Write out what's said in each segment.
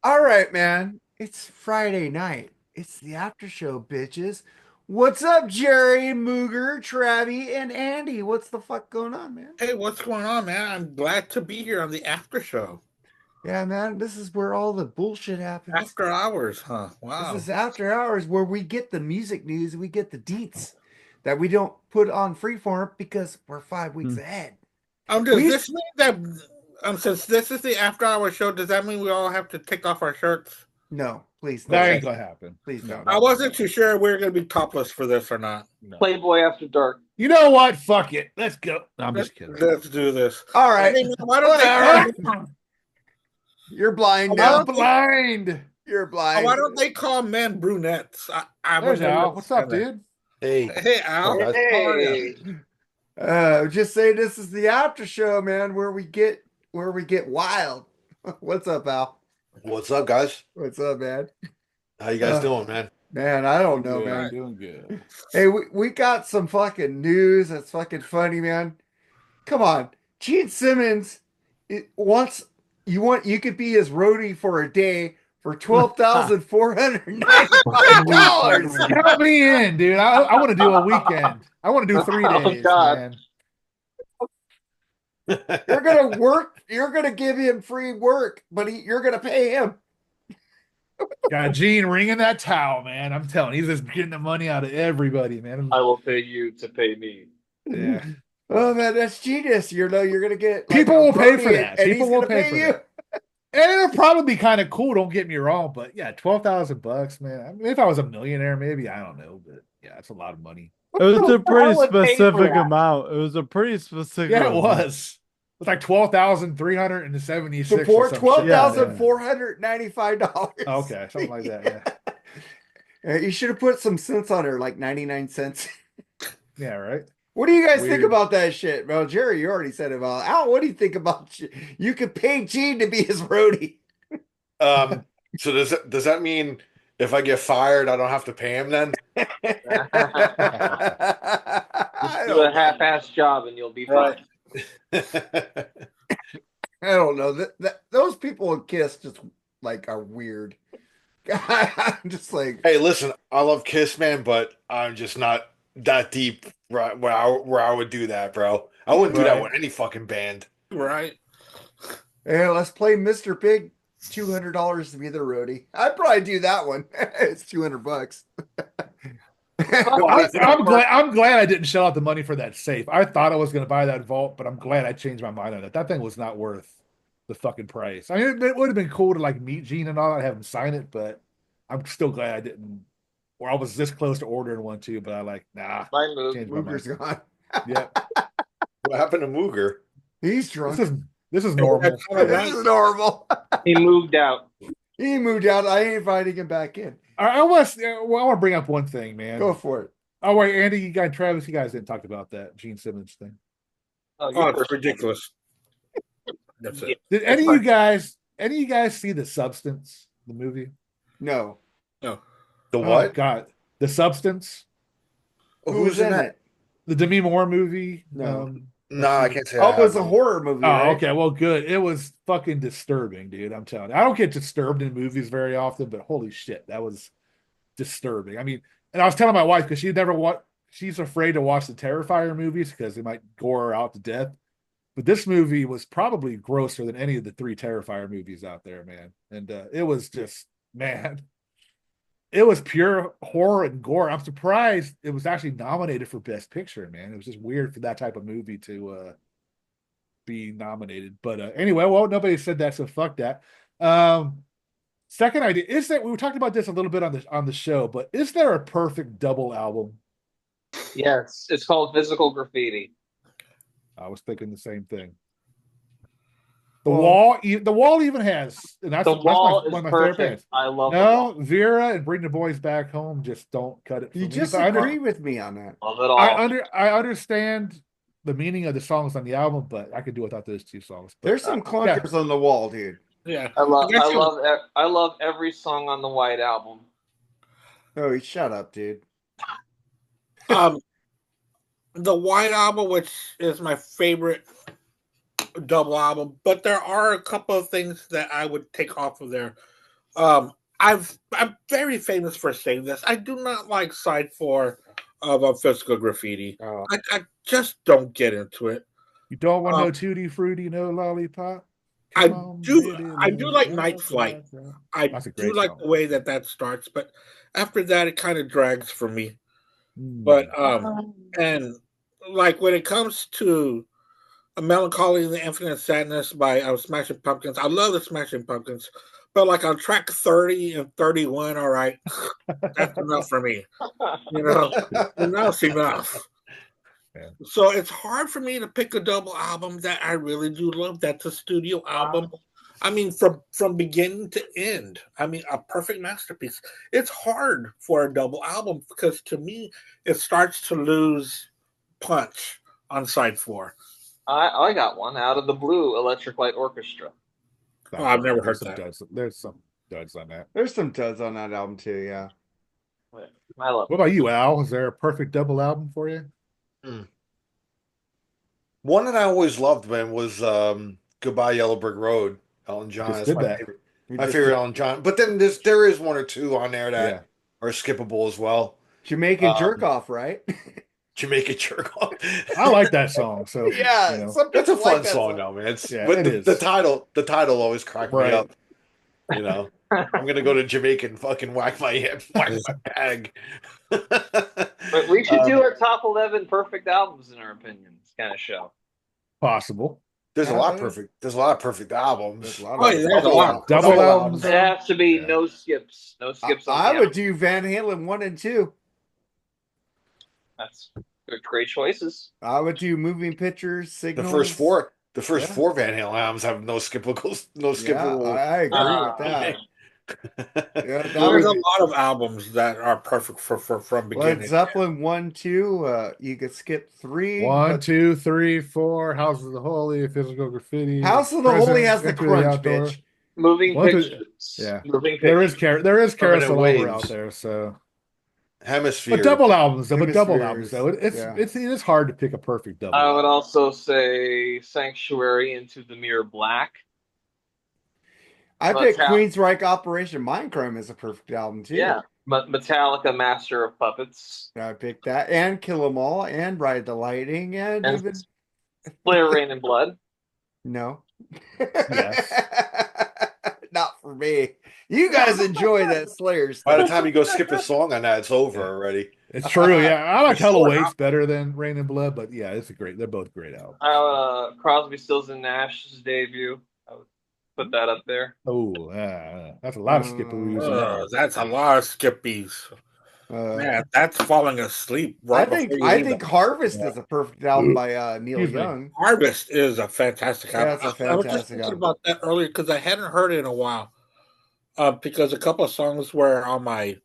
All right, man. It's Friday night. It's the after show, bitches. What's up, Jerry, Mooger, Travi, and Andy? What's the fuck going on, man? Hey, what's going on, man? I'm glad to be here on the after show. Yeah, man, this is where all the bullshit happens. After hours, huh? This is Wow. after hours where we get the music news, we get the deets that we don't put on freeform because we're 5 weeks Hmm. ahead. Does We used this mean that since this is the after hour show, does that mean we all have to take off our shirts? No, please That don't. Okay. ain't gonna happen. Please No, don't. I that won't wasn't happen. too sure we were going to be topless for this or not. No. Playboy After Dark. You know what? Fuck it. Let's go. No, I'm just kidding. Let's do this. All right. Hey, man, why don't Whatever. You're blind Why now. I'm blind. You're blind. why don't they call men brunettes? I There's would never Al. What's up, understand dude? Hey, that. Hey, Al. guys. How are you? Hey, Just say this is the after show, man, where we get wild. What's up, Al? What's up, guys? What's up, man? How you guys Uh, doing, man? Man, I don't know, Good. man. Doing good. Hey, we got some fucking news that's fucking funny, man. Come on. Gene Simmons wants you could be his roadie for a day for $12,495. Count me in, dude. I want to do a weekend. I want to do 3 Oh, days, God. man. You're gonna work, you're gonna give him free work, but you're gonna pay him. Got Gene ringing that towel, man. I'm telling you, he's just getting the money out of everybody, man. I will pay you to pay me. Yeah. Oh man, that's genius. You're gonna get People a will pay roadie for that. and People he's will gonna pay for you. that. And it'll probably be kind of cool. Don't get me wrong, but yeah, $12,000, man. I mean, if I was a millionaire, maybe I don't know, but yeah, it's a lot of money. It was a I pretty would pay for specific that. amount. It was a pretty specific Yeah, it amount. was. It was like 12,376 For or some twelve shit. thousand four hundred $495. Okay, something like that. Yeah, You should have put some cents on her, like 99 cents. yeah, right. What do you guys think Weird. about that shit? Well, Jerry, you already said it about Al. What do you think about you could pay Gene to be his roadie? So does that mean if I get fired, I don't have to pay him then? Just I do a don't, half-ass job and you'll be fine. Right. I don't know. Those people in Kiss just like are weird. I'm just like, Hey, listen, I love Kiss, man, but I'm just not that deep where I would do that, bro. I wouldn't do that Right. with any fucking band. Right. hey, let's play Mr. Big. $200 to be the roadie. I'd probably do that one. It's $200. I'm glad I didn't shell out the money for that safe. I thought I was going to buy that vault, but I'm glad I changed my mind on it. That thing was not worth the fucking price. I mean, it would have been cool to like meet Gene and all that, have him sign it, but I'm still glad I didn't. Or I was this close to ordering one too, but I like nah. My move. Changed my mind. Mooger's gone. Yeah, What happened to Mooger? He's drunk. this is normal. This is normal. He moved out. He moved out. I ain't inviting him back in. I want to bring up one thing, man. Go for it. Oh wait, Andy, you guys, Travis, you guys didn't talk about that Gene Simmons thing. Oh, Oh, you it's first. ridiculous. That's it. Did any of you guys see The Substance, the movie? No. No. The Oh what? God, The Substance, Who's in it? the Demi Moore movie. No. No, I can't say. Oh, I it was a haven't. horror movie, Oh, right? okay. Well, good. It was fucking disturbing, dude. I'm telling you. I don't get disturbed in movies very often, but holy shit, that was disturbing. I mean, and I was telling my wife because she's afraid to watch the Terrifier movies because they might gore her out to death. But this movie was probably grosser than any of the 3 Terrifier movies out there, man. And it was just, man, it was pure horror and gore. I'm surprised it was actually nominated for Best Picture, man. It was just weird for that type of movie to be nominated. But anyway, well, nobody said that, so fuck that. Second idea is that we talked about this a little bit on the show, but is there a perfect double album? Yes, it's called Physical Graffiti. I was thinking the same thing. The Wall even has, and that's The Wall is one of my favorite bands. perfect. I love The Wall. No, Vera and Bring the Boys Back Home just don't cut it. For You me. just But agree with me on that. Love it all. I understand the meaning of the songs on the album, but I could do without those 2 songs. But, There's some clunkers on the wall, dude. Yeah. I love every song on the White Album. Oh, shut up, dude. The White Album, which is my favorite double album, but there are a couple of things that I would take off of there. I'm very famous for saying this. I do not like side 4 of Physical Graffiti. Oh. I just don't get into it. You don't want Um, no tutti frutti, no lollipop. I Come on, do baby, I do like Night let's Flight. rock. I That's a do great like song. the way that starts, but after that, it kind of drags for me. Mm. But and like when it comes to A Melancholy and the Infinite Sadness by Smashing Pumpkins, I love the Smashing Pumpkins, but like on track 30 and 31, all right, that's enough for me. You know, enough's enough. Yeah. So it's hard for me to pick a double album that I really do love. That's a studio album. I mean, from beginning to end. I mean, a perfect masterpiece. It's hard for a double album because to me, it starts to lose punch on side 4. I got one out of the blue. Electric Light Orchestra. Oh, I've never heard There's some that. duds. There's some duds on that. There's some duds on that album too. Yeah. I love What about you, Al? Is there a perfect double album for you? One that I always loved, man, was Goodbye Yellow Brick Road, Elton John. Just That's did my that. favorite. We My just favorite did Elton John. But then there is one or two on there that Yeah. are skippable as well. Jamaican jerk off, right? Jamaica Jerk Off. I like that song. So Yeah, you know. some That's a people fun like that song, though, man. It's, Yeah, but it the is. title always cracked me Right. up. You know, I'm gonna go to Jamaica and fucking whack my bag. But we should do our top 11 perfect albums in our opinions kind of show. Possible. There's a Yeah, lot there's- there's a lot of perfect albums. There's a lot Oh, of yeah, there's a Double lot. albums. Double albums. It has to be Yeah. no skips. No skips on I the would album. do Van Halen 1 and 2. That's good, great choices. I would do Moving Pictures, The Signals. first four Yeah. Van Halen albums have no skippable. Yeah, I agree with that. Yeah, that There's a would lot of albums that are perfect for from beginning. Led Zeppelin 1, 2. You could skip 3. 1, but 2, 3, 4. House of the Holy, Physical Graffiti. House of the Holy has the Into crunch, Outdoor. bitch. Moving One, two- pictures. yeah. Moving There pictures. is Carousel Permanent Over out Waves. there. So, Hemisphere. but double albums though. Hemispheres, yeah. It is hard to pick a perfect double. I would album. also say Sanctuary, Into the Mirror Black. I But picked how- Queensryche Operation Mindcrime as a perfect album, too. Yeah. Metallica, Master of Puppets. I picked that. And Kill 'Em All. And Ride the Lightning. And And even... Slayer, Rain and Blood. No. Yes. Not for me. You guys enjoy that Slayer stuff. By the time you go skip a song on that, it's over already. It's true. Yeah, I like Hella Sure. Waits better than Rain and Blood, but yeah, it's a great. They're both great albums. Crosby, Stills and Nash's debut. I would put that up there. Oh, that's a lot of skipperoos. That's a lot of skippies. Man, that's falling asleep. I Right think before you I leave think it. Harvest is a perfect album by Neil Excuse me. Young. Harvest is a fantastic Yeah, album. it's a I was just fantastic thinking album. about that earlier because I hadn't heard it in a while. Because a couple of songs were on my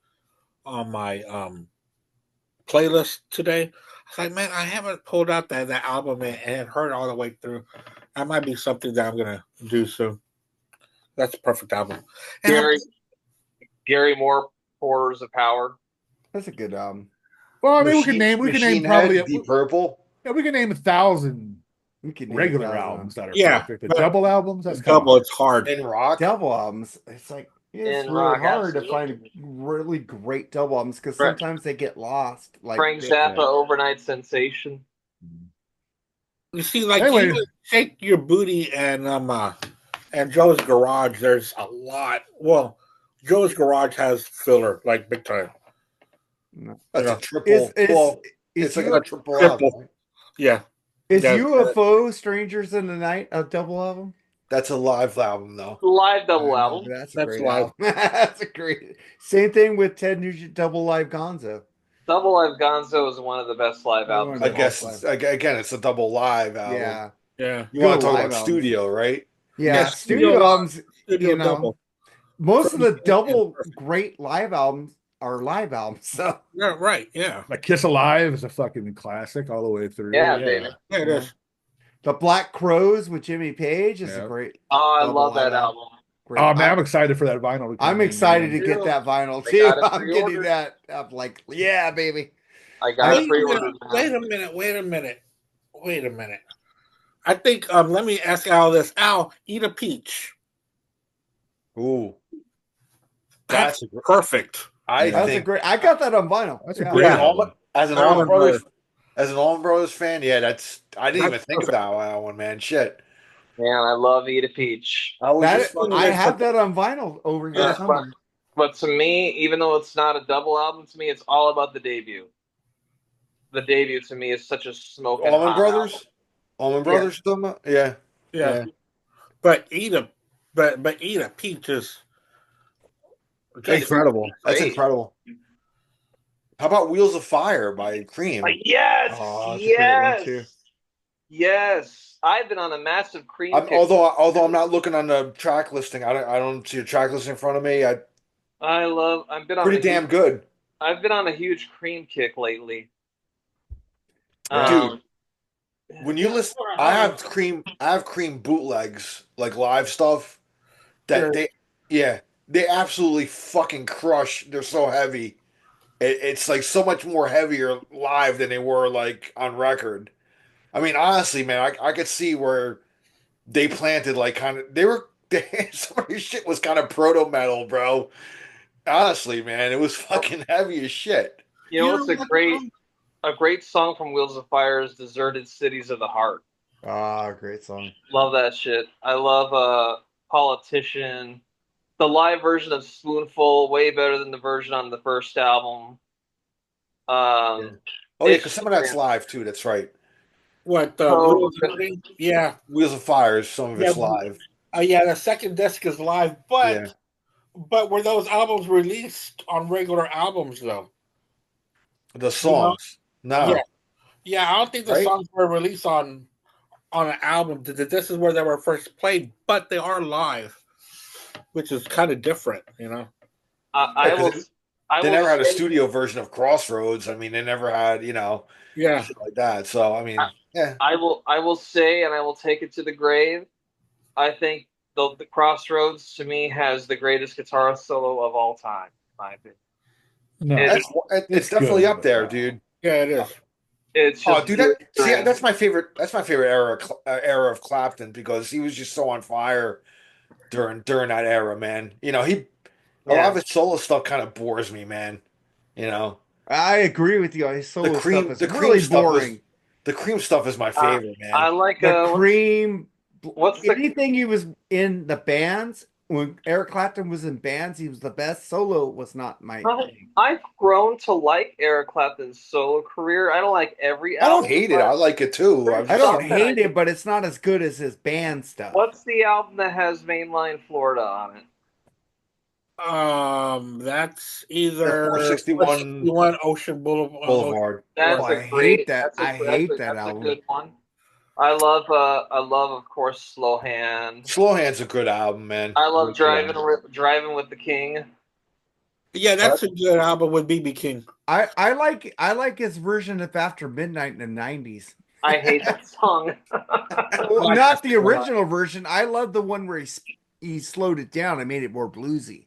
playlist today. I was like, man, I haven't pulled out that album and heard it all the way through. That might be something that I'm gonna do soon. That's a perfect album. And Gary Moore, Horrors of Power. That's a good album. Well, I mean, we can name Machine probably Head, Deep Purple. we can name 1,000 We could name regular 1,000 albums that are Yeah, perfect. The but- double albums, that's double, kind it's hard. In rock. double albums. It's like it's In really rock, hard to absolutely. find really great double albums because Right. sometimes they get lost. Like Frank they- Zappa, Overnight Sensation. You see, like Anyway. even Shake Your Booty and Joe's Garage, there's a lot. Well, Joe's Garage has filler, like big time. That's Yeah. a triple. Is well, is, it's like U- a triple Triple. album. Yeah. is yeah. UFO Strangers in the Night a double album? That's a live album, though. Live double I know, album. but That's a That's great live. album. That's a great. Same thing with Ted Nugent Double Live Gonzo. Double Live Gonzo is one of the best live Oh, albums. no. I guess again, it's a double live album. Yeah, Yeah. You want Good to talk live about albums. studio, right? yeah. Yeah, Studio studio- albums. Studio You know, double. Most of the Perfect. double great live albums are live albums. So Yeah, right. Yeah. like Kiss Alive is a fucking classic all the way through. Yeah, baby. Yeah, it is. the Black Crows with Jimmy Page is Yeah. a great. Oh, I Double love that live album. great Oh man, I'm excited for that vinyl. to come I'm in, excited man. to get that vinyl They too. got it I'm getting pre-ordered. that. I'm like, yeah, baby. I got Wait it a pre-ordered. minute. now. Wait a minute. I think let me ask Al this. Al, eat a peach. Ooh, That's That's a perfect. I That's a think great. I got that on vinyl. That's a Yeah. great as an album. Allman Brothers Brothers. as an Allman Brothers fan, yeah, I didn't even That's think of that one, man. Shit. Man, I love Eat a Peach. I was just That I fucking have that on vinyl over here Yeah, somewhere. but to me, even though it's not a double album, to me, it's all about the debut. The debut to me is such a smoking Allman hot Brothers. album. Allman Brothers talking about? Yeah. Yeah. But eat a peach is just Incredible. That's Great. incredible. How about Wheels of Fire by Cream? Yes, Oh, that's a great one, yes, too. yes. I've been on a massive cream kick. Although I'm not looking on the track listing, I don't see a track listing in front of me. I've been on Pretty a damn good. I've been on a huge cream kick lately. Dude, when you listen, I have cream bootlegs, like live stuff that they absolutely fucking crush. They're so heavy. It's like so much more heavier live than they were like on record. I mean, honestly, man, I could see where they planted like kind of some of their shit was kind of proto metal, bro. Honestly, man, it was fucking heavy as shit. You know what's a great song from Wheels of Fire is "Deserted Cities of the Heart." Ah, great song. Love that shit. I love Politician. The live version of Spoonful way better than the version on the first album. Oh yeah, because some of that's live too. That's right. What Oh, yeah. Wheels of Fire is some of it's live. Yeah, the second disc is live, but were those albums released on regular albums though? The songs, no. Yeah, I don't think the songs were released on an album. This is where they were first played, but they are live, which is kind of different, you know. They never had a studio version of Crossroads. I mean, they never had, shit like that. So I mean, yeah. I will say, and I will take it to the grave. I think the Crossroads to me has the greatest guitar solo of all time. In my opinion. No, it's definitely up there, dude. Yeah, it is. It's just dude, that's my favorite. That's my favorite era of Clapton because he was just so on fire during that era, man. A lot of his solo stuff kind of bores me, man. I agree with you. His solo stuff is the really boring. The Cream stuff is my favorite, man. I like the Cream. Anything he was in the bands when Eric Clapton was in bands, he was the best. Solo was not my thing. I've grown to like Eric Clapton's solo career. I don't like every album. I don't hate it. I like it too. I don't hate it, but it's not as good as his band stuff. What's the album that has Mainline Florida on it? That's either 461 Ocean Boulevard. I hate that album. That's a good one. I love, of course, Slow Hand. Slow Hand's a good album, man. I love Driving with the King. Yeah, that's a good album with BB King. I like his version of After Midnight in the 90s. I hate that song. Well, not the original version. I love the one where he slowed it down and made it more bluesy.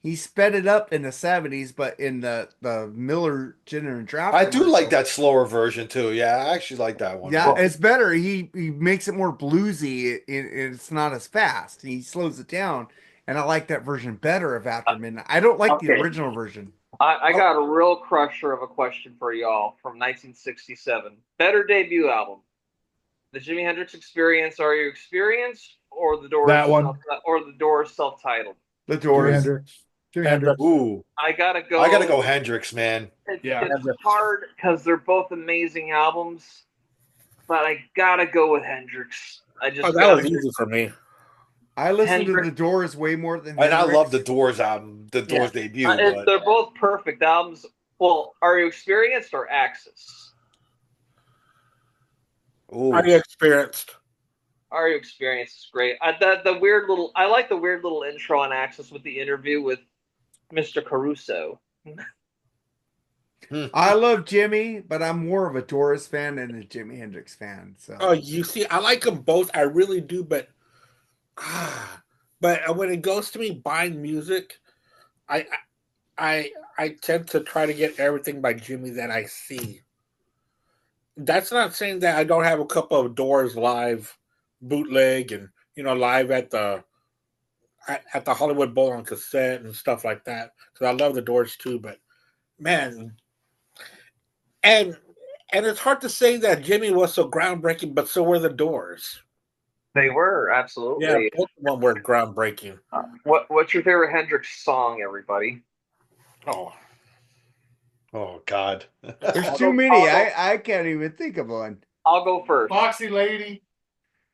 He sped it up in the 70s, but in the Miller Gin and Draft. I do like that slower version too. Yeah, I actually like that one. Yeah, it's better. He makes it more bluesy. It's not as fast. He slows it down, and I like that version better of After Midnight. I don't like the original version. I got a real crusher of a question for y'all from 1967. Better debut album: the Jimi Hendrix Experience, Are You Experienced, or the Doors? That one, or the Doors self-titled. The Doors. Jimi Hendrix. Ooh, I gotta go Hendrix, man. It's hard because they're both amazing albums, but I gotta go with Hendrix. That was easy for me. I listen to the Doors way more than Hendrix. Hendrix. I love the Doors album, the Doors debut. They're both perfect albums. Well, Are You Experienced or Axis? Ooh. Are You Experienced? Are You Experienced is great. I like the weird little intro on Axis with the interview with Mr. Caruso. I love Jimmy, but I'm more of a Doors fan than a Jimi Hendrix fan. So. Oh, you see, I like them both. I really do, but when it goes to me buying music, I tend to try to get everything by Jimmy that I see. That's not saying that I don't have a couple of Doors live bootleg and live at the at the Hollywood Bowl on cassette and stuff like that. Because I love the Doors too, but man, and it's hard to say that Jimmy was so groundbreaking, but so were the Doors. They were Yeah, absolutely. both of them were groundbreaking. What's your favorite Hendrix song, everybody? Oh God. There's I'll too go- many. I'll go- I can't even think of one. I'll go first. Foxy Lady.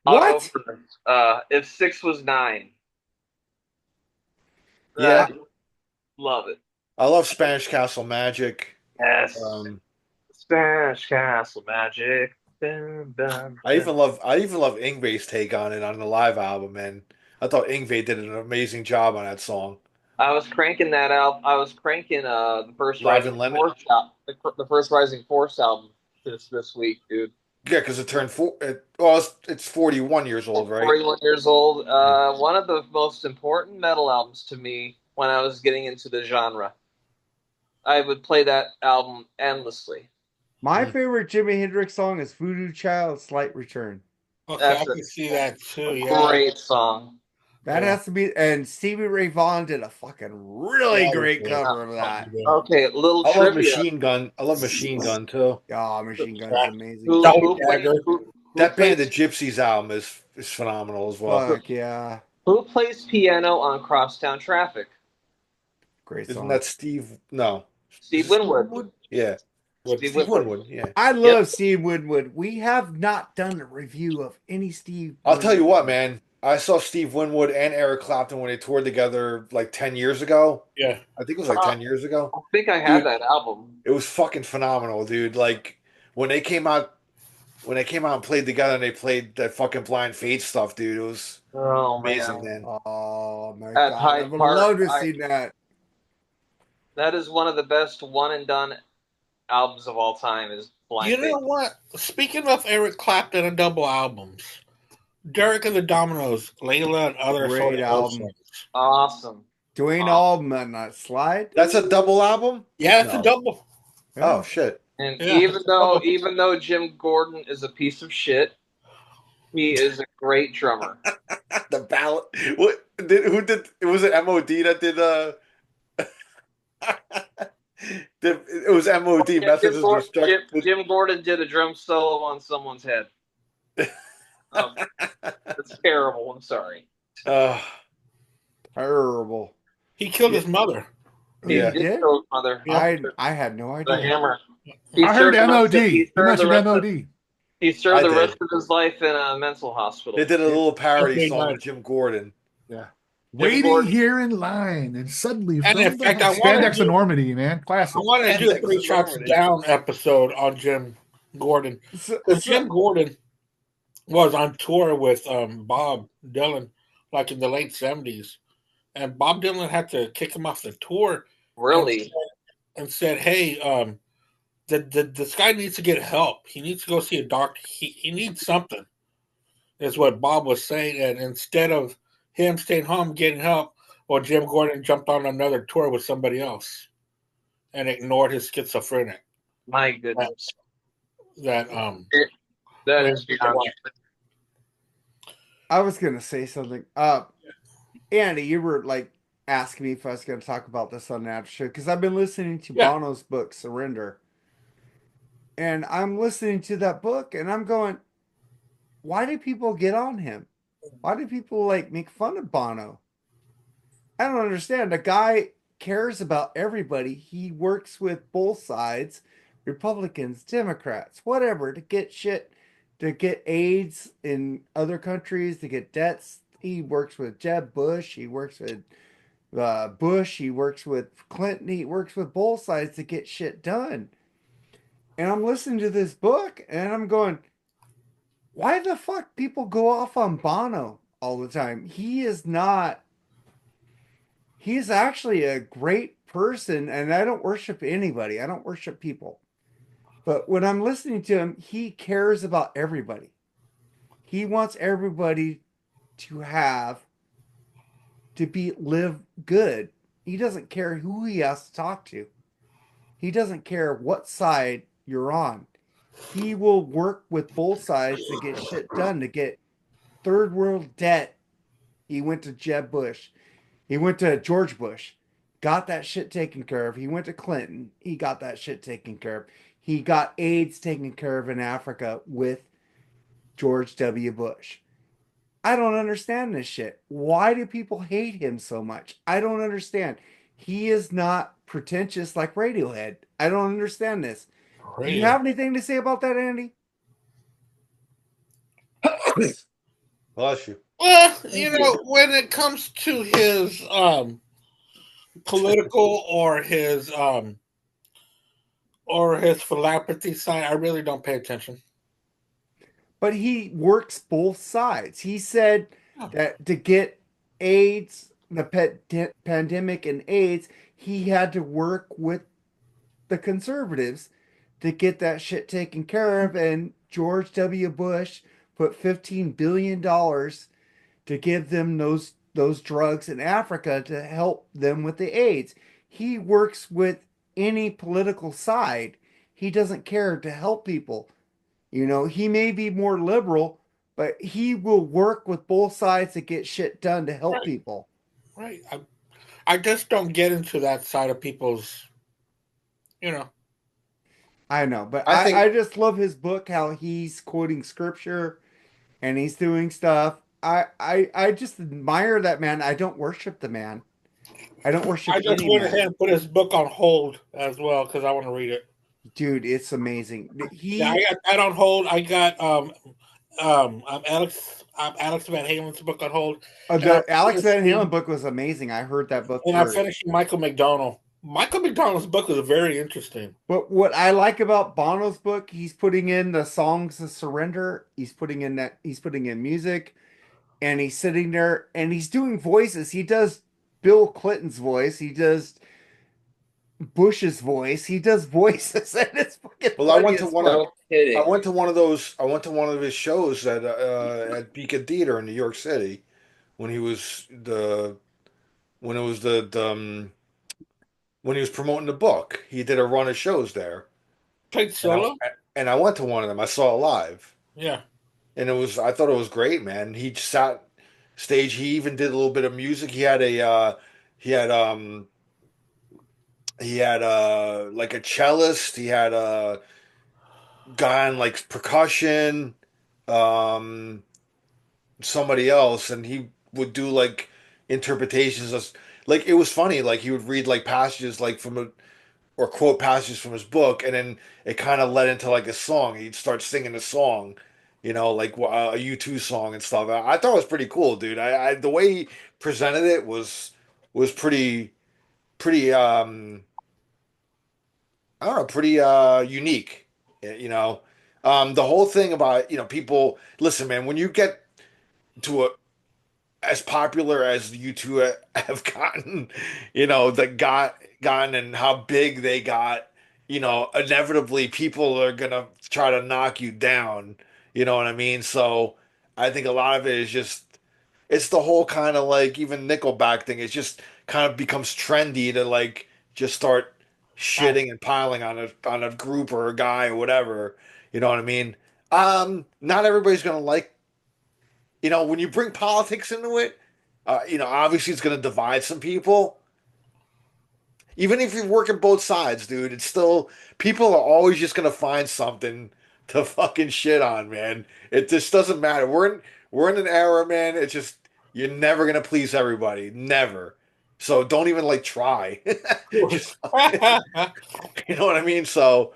I'll What? go first. If 6 was 9. Yeah. Love it. I love Spanish Castle Magic. Yes. Spanish Castle Magic. Dun, dun, I even love Ingve's take on it on the live album, and I thought Ingve did an amazing job on that song. I was cranking that out. I was cranking the first Live Rising in Lemon? Force the first Rising Force album this week, dude. Yeah, because it turned it's 41 years old, right? 41 years old. One of the most important metal albums to me when I was getting into the genre. I would play that album endlessly. My favorite Jimi Hendrix song is Voodoo Child, Slight Return. Okay, That's I can see that too. Yeah, Great song. That has to be, and Stevie Ray Vaughan did a fucking really Yeah, great yeah. cover of that. Okay, little I love trivia. Machine Gun. I love Machine Gun too. Oh, Machine Gun's amazing. Who plays, That Band of Gypsies album is phenomenal as well. Fuck yeah. who plays piano on Crosstown Traffic? Great Isn't song. that Steve? No, Steve Winwood. Yeah, Steve Steve Winwood. Winwood. Yeah. I love Steve Winwood. We have not done a review of any Steve. I'll tell you what, Winwood. man. I saw Steve Winwood and Eric Clapton when they toured together like 10 years ago. Yeah. I think it was like 10 years ago. I think I had Dude. that album. It was fucking phenomenal, dude. Like when they came out and played together and they played that fucking Blind Faith stuff, dude. It was Oh amazing, man, man. Oh my At god. I Hyde would Park, love to I- see that. that is one of the best one and done albums of all time. Is Blind You Faith. know what? Speaking of Eric Clapton and double albums, Derek and the Dominoes, Layla and other Great sort of album. songs. Awesome. Dwayne Allman Slide. That's a double album? Yeah, it's No. a double. Oh shit. And Yeah. even though Jim Gordon is a piece of shit, he is a great drummer. The ballad. Who did it was it MOD that did it was MOD Methods of Destruction. Jim Gordon did a drum solo on someone's head. It's terrible. I'm sorry. Terrible. He killed his mother. He Yeah. did did? kill his mother. I had no The idea. hammer. I heard MOD. You He served mentioned the rest of- MOD. he served I the did. rest of his life in a mental hospital. They did a little parody Okay, song nice. with Jim Gordon. Waiting Gordon. here in line, and suddenly And in from fact, the I wanna Spandex do- Enormity, man, I classic. want to do a That's 3 shots enormity. down episode on Jim Gordon. Because Jim Gordon was on tour with Bob Dylan, like in the late 70s. And Bob Dylan had to kick him off the tour Really? and said, hey, this guy needs to get help. He needs to go see a doctor. He needs something, is what Bob was saying. And instead of him staying home getting help, well, Jim Gordon jumped on another tour with somebody else and ignored his schizophrenic. My goodness. That That is beyond. I was gonna say something. Andy, you were like asking me if I was gonna talk about this on the after show because I've been listening to Yeah. Bono's book Surrender, and I'm listening to that book and I'm going, why do people get on him? Why do people like make fun of Bono? I don't understand. The guy cares about everybody. He works with both sides, Republicans, Democrats, whatever, to get shit, to get AIDS in other countries, to get debts. He works with Jeb Bush. He works with Bush. He works with Clinton. He works with both sides to get shit done. And I'm listening to this book and I'm going, why the fuck people go off on Bono all the time? He is not. He's actually a great person, and I don't worship anybody. I don't worship people. But when I'm listening to him, he cares about everybody. He wants everybody to live good. He doesn't care who he has to talk to. He doesn't care what side you're on. He will work with both sides to get shit done, to get third world debt. He went to Jeb Bush. He went to George Bush, got that shit taken care of. He went to Clinton, he got that shit taken care of. He got AIDS taken care of in Africa with George W. Bush. I don't understand this shit. Why do people hate him so much? I don't understand. He is not pretentious like Radiohead. I don't understand this. Do you have anything to say about that, Andy? Bless you. Well, when it comes to his political or his philanthropy side, I really don't pay attention. But he works both sides. He said that to get AIDS, the pandemic and AIDS, he had to work with the conservatives to get that shit taken care of. And George W. Bush put $15 billion to give them those drugs in Africa to help them with the AIDS. He works with any political side. He doesn't care to help people. He may be more liberal, but he will work with both sides to get shit done to help people. Right. I just don't get into that side of people's, I know, but I just love his book, how he's quoting scripture and he's doing stuff. I just admire that man. I don't worship the man. I don't worship I just went ahead and put his book on hold as well because I want to read it. Dude, it's amazing. I got that on hold. I got Alex Van Halen's book on hold. The Alex Van Halen book was amazing. I heard that book. And I finished Michael McDonald. Michael McDonald's book was very interesting. But what I like about Bono's book, he's putting in the songs of surrender. He's putting in music, and he's sitting there and he's doing voices. He does Bill Clinton's voice. He does Bush's voice. He does voices, and it's fucking. Well, I went to one of his shows at Beacon Theater in New York City when he was promoting the book. He did a run of shows there. Played solo, and I went to one of them. I saw it live. Yeah, and I thought it was great, man. He sat stage. He even did a little bit of music. He had like a cellist. He had a guy on like percussion, somebody else, and he would do like interpretations of, like, it was funny. Like, he would read like passages like or quote passages from his book, and then it kind of led into like a song. He'd start singing a song, like a U2 song and stuff. I thought it was pretty cool, dude. The way he presented it was pretty I don't know, pretty unique. The whole thing about, people, listen, man, when you get to as popular as you two have gotten, gotten and how big they got, inevitably people are gonna try to knock you down. You know what I mean? So I think a lot of it is just, it's the whole kind of like even Nickelback thing. It just kind of becomes trendy to like just start shitting and piling on a group or a guy or whatever. You know what I mean? Not everybody's gonna like, when you bring politics into it, obviously it's gonna divide some people. Even if you're working both sides, dude, it's still, people are always just gonna find something to fucking shit on, man. It just doesn't matter. We're in an era, man. It's just, you're never gonna please everybody, never. So don't even like try. Just, you know what I mean? So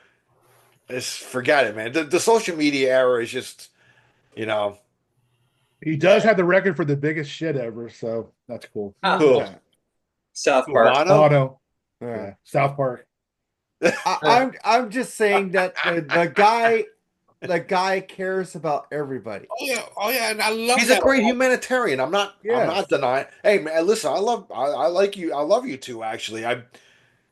just forget it, man. The social media era is just, He does have the record for the biggest shit ever, so that's cool. Cool. South Park. Bono. Yeah. South Park. I'm just saying that the guy cares about everybody. Oh yeah, and I love. He's a great humanitarian. I'm not denying. Hey man, listen, I like you. I love you too. Actually,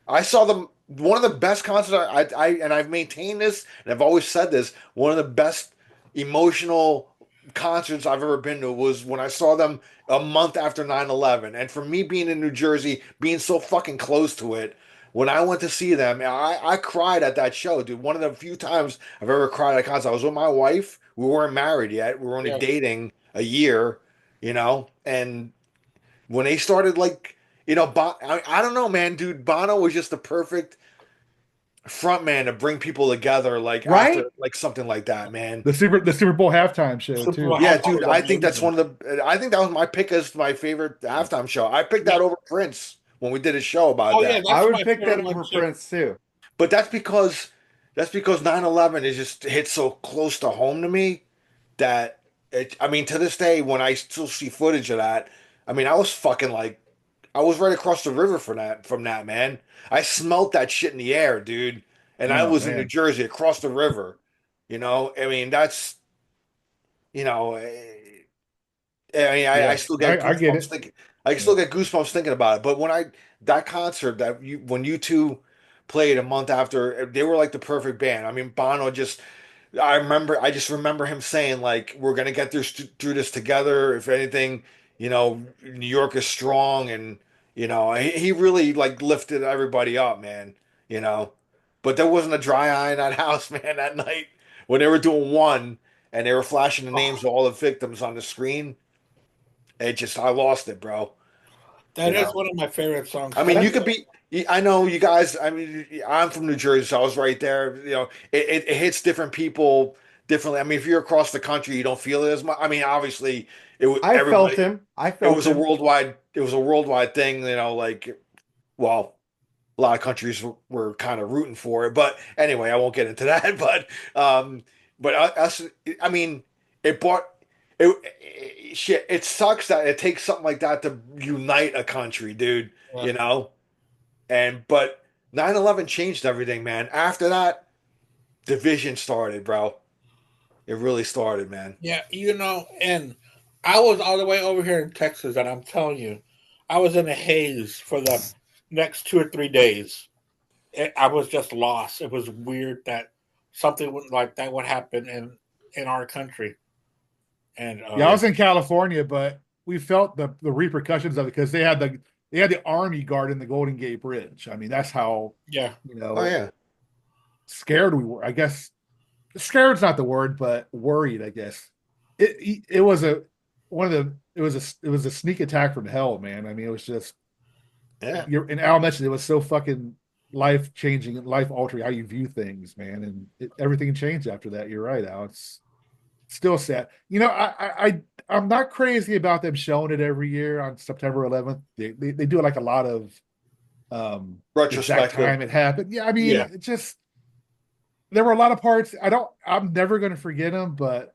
I saw them. One of the best concerts I've maintained this, and I've always said this. One of the best emotional concerts I've ever been to was when I saw them a month after 9/11. And for me being in New Jersey, being so fucking close to it, when I went to see them, I cried at that show, dude. One of the few times I've ever cried at a concert. I was with my wife. We weren't married yet. We were only dating a year, and when they started like You know, I don't know, man, dude. Bono was just the perfect front man to bring people together, like Right? after like something like that, man. The Super Bowl halftime show Super Bowl too. Yeah, halftime dude. was I think that's amazing. one of the. I think that was my pick as my favorite halftime show. I picked Yeah. that over Prince when we did a show about Oh yeah, that. I that's would my pick that favorite one over too. Prince too. But that's because 9/11 is just hit so close to home to me that I mean, to this day, when I still see footage of that, I mean, I was fucking like, I was right across the river from that, man. I smelt that shit in the air, dude. And I Oh was in New man, Jersey across the river. I mean, that's, you know, I mean, I yeah, still get I get goosebumps it. thinking. I Yeah. still get goosebumps thinking about it. But that concert when you two played a month after, they were like the perfect band. I mean, Bono just, I just remember him saying like, "We're gonna get through this together. If anything, New York is strong," and he really like lifted everybody up, man. You know, but there wasn't a dry eye in that house, man, that night when they were doing one and they were flashing the names of all the victims on the screen. I lost it, bro. You That is know, one of my favorite songs. I mean, you could be. I know you guys. I mean, I'm from New Jersey, so I was right there. It hits different people differently. I mean, if you're across the country, you don't feel it as much. I mean, obviously, I felt everybody. him. I It felt was a him. worldwide. It was a worldwide thing. Like, well, a lot of countries were kind of rooting for it. But anyway, I won't get into that. But us, I mean, it brought shit. It sucks that it takes something like that to unite a country, dude. Yeah. You know, but 9/11 changed everything, man. After that, division started, bro. It really started, man. Yeah, and I was all the way over here in Texas, and I'm telling you, I was in a haze for the next 2 or 3 days. I was just lost. It was weird that like that would happen in our country. And Yeah, I was in California, but we felt the repercussions of it because they had the army guarding the Golden Gate Bridge. I mean, that's how yeah, Oh yeah, scared we were. I guess scared's not the word, but worried. I guess it was a sneak attack from hell, man. I mean, it was just yeah. and Al mentioned it was so fucking life changing and life altering how you view things, man, and everything changed after that. You're right, Al. It's still sad. I'm not crazy about them showing it every year on September 11th. They do like a lot of the exact Retrospective. time it happened. Yeah, I mean, yeah. it just there were a lot of parts. I'm never going to forget them, but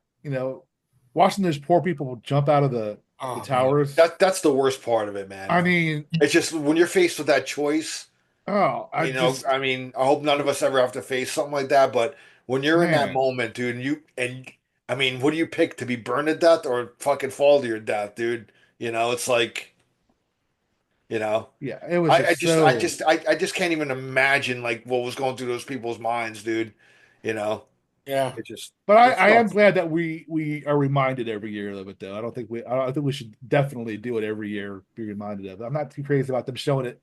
watching those poor people jump out of the Oh man, towers. That's the worst part of it, man. I mean, It's just when you're faced with that choice. oh, I mean, I hope none of us ever have to face something like that. But when you're in that man, moment, dude, and I mean, what do you pick to be burned to death or fucking fall to your death, dude? It's like, you know, yeah, it was I, I just just, I so. just, I just can't even imagine like what was going through those people's minds, dude. You know, yeah, it just, But it I am sucks. glad that we are reminded every year of it, though. I think we should definitely do it every year. Be reminded of it. I'm not too crazy about them showing it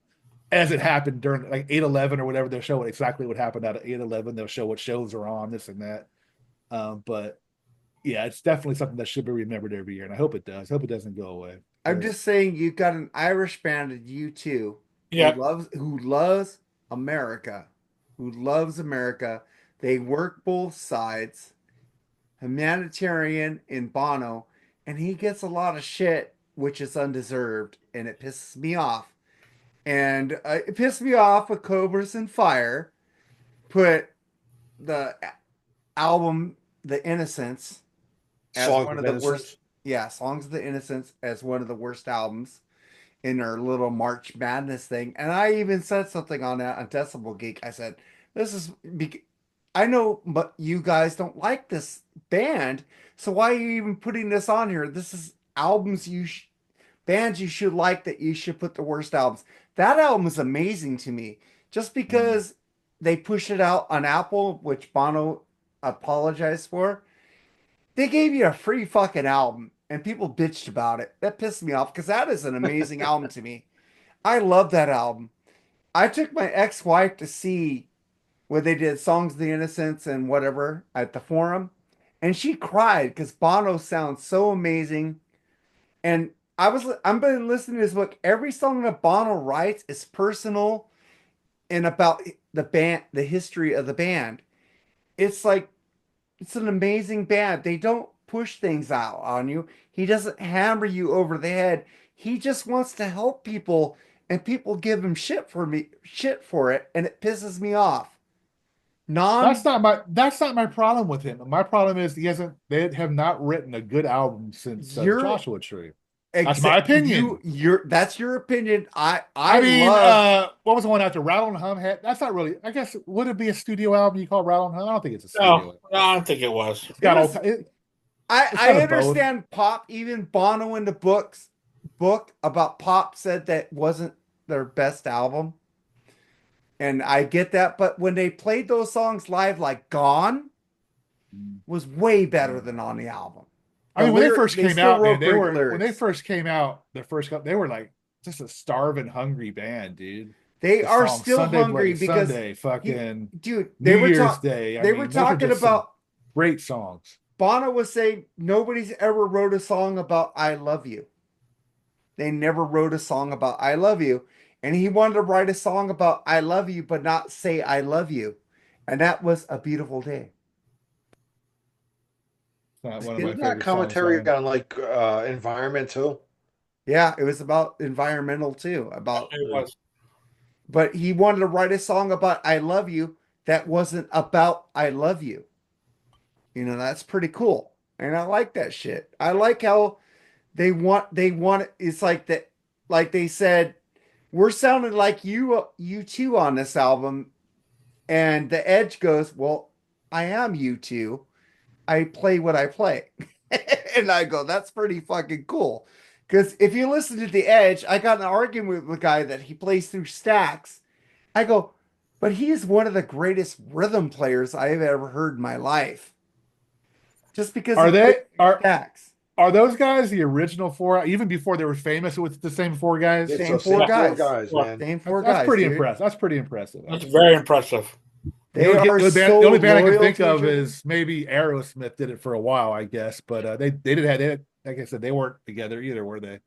as it happened during like 8/11 or whatever. They'll show it exactly what happened out of 8/11. They'll show what shows are on this and that. But yeah, it's definitely something that should be remembered every year, and I hope it does. I hope it doesn't go away. I'm just saying you got an Irish band at U2 yeah. who loves America. Who loves America. They work both sides. Humanitarian in Bono, and he gets a lot of shit which is undeserved, and it pisses me off. And it pissed me off with Cobras and Fire put the album The Innocents as Songs one of of the worst. Innocence. Yeah, Songs of the Innocents as one of the worst albums in our little March Madness thing. And I even said something on that on Decibel Geek. I said, "This is I know, but you guys don't like this band, so why are you even putting this on here? This is albums bands you should like that you should put the worst albums." That album is amazing to me, just because they push it out on Apple, which Bono apologized for. They gave you a free fucking album, and people bitched about it. That pissed me off because that is an amazing album to me. I love that album. I took my ex-wife to see where they did Songs of the Innocents and whatever at the Forum, and she cried because Bono sounds so amazing. And I've been listening to his book. Every song that Bono writes is personal and about the band, the history of the band. It's like it's an amazing band. They don't push things out on you. He doesn't hammer you over the head. He just wants to help people, and people give him shit for it, and it pisses me off. That's not my problem with him. My problem is they have not written a good album since You're Joshua Tree. That's my opinion. That's your opinion. I mean, love what was the one after Rattle and Hum? That's not really. I guess would it be a studio album you call Rattle and Hum? I don't think it's a studio. No, I don't think it was. It's got all. I understand pop. Even Bono in the book about pop said that wasn't their best album, and I get that. But when they played those songs live, like "Gone," was way better than on the album. I mean, when they first came out, man, they were like just a starving, hungry band, dude. They are still Sunday, hungry Bloody because Sunday, fucking dude, New Year's Day. They were talking about great songs. Bono was saying nobody's ever wrote a song about "I love you." They never wrote a song about "I love you," and he wanted to write a song about "I love you," but not say "I love you," and that was "A Beautiful Day." Not one of my Isn't that favorite commentary songs. on like environment too? Yeah, it was about environmental too. About, It was. but he wanted to write a song about "I love you" that wasn't about "I love you." You know, that's pretty cool, and I like that shit. I like how they want. It's like that, like they said, we're sounding like you two on this album, and the Edge goes, "Well, I am you two. I play what I play." And I go, that's pretty fucking cool. Because if you listen to The Edge, I got in an argument with the guy that he plays through stacks. I go, but he is one of the greatest rhythm players I've ever heard in my life. Just because Are he they plays through are stacks. are those guys the original four? Even before they were famous, with the same four guys. It's Same the four same guys. four guys, man. Same four That's guys. pretty dude. impressive. That's pretty impressive. That's very impressive. They are the so only band I can loyal think to of each other. is maybe Aerosmith did it for a while, I guess, but they didn't have it. Like I said, they weren't together either, were they?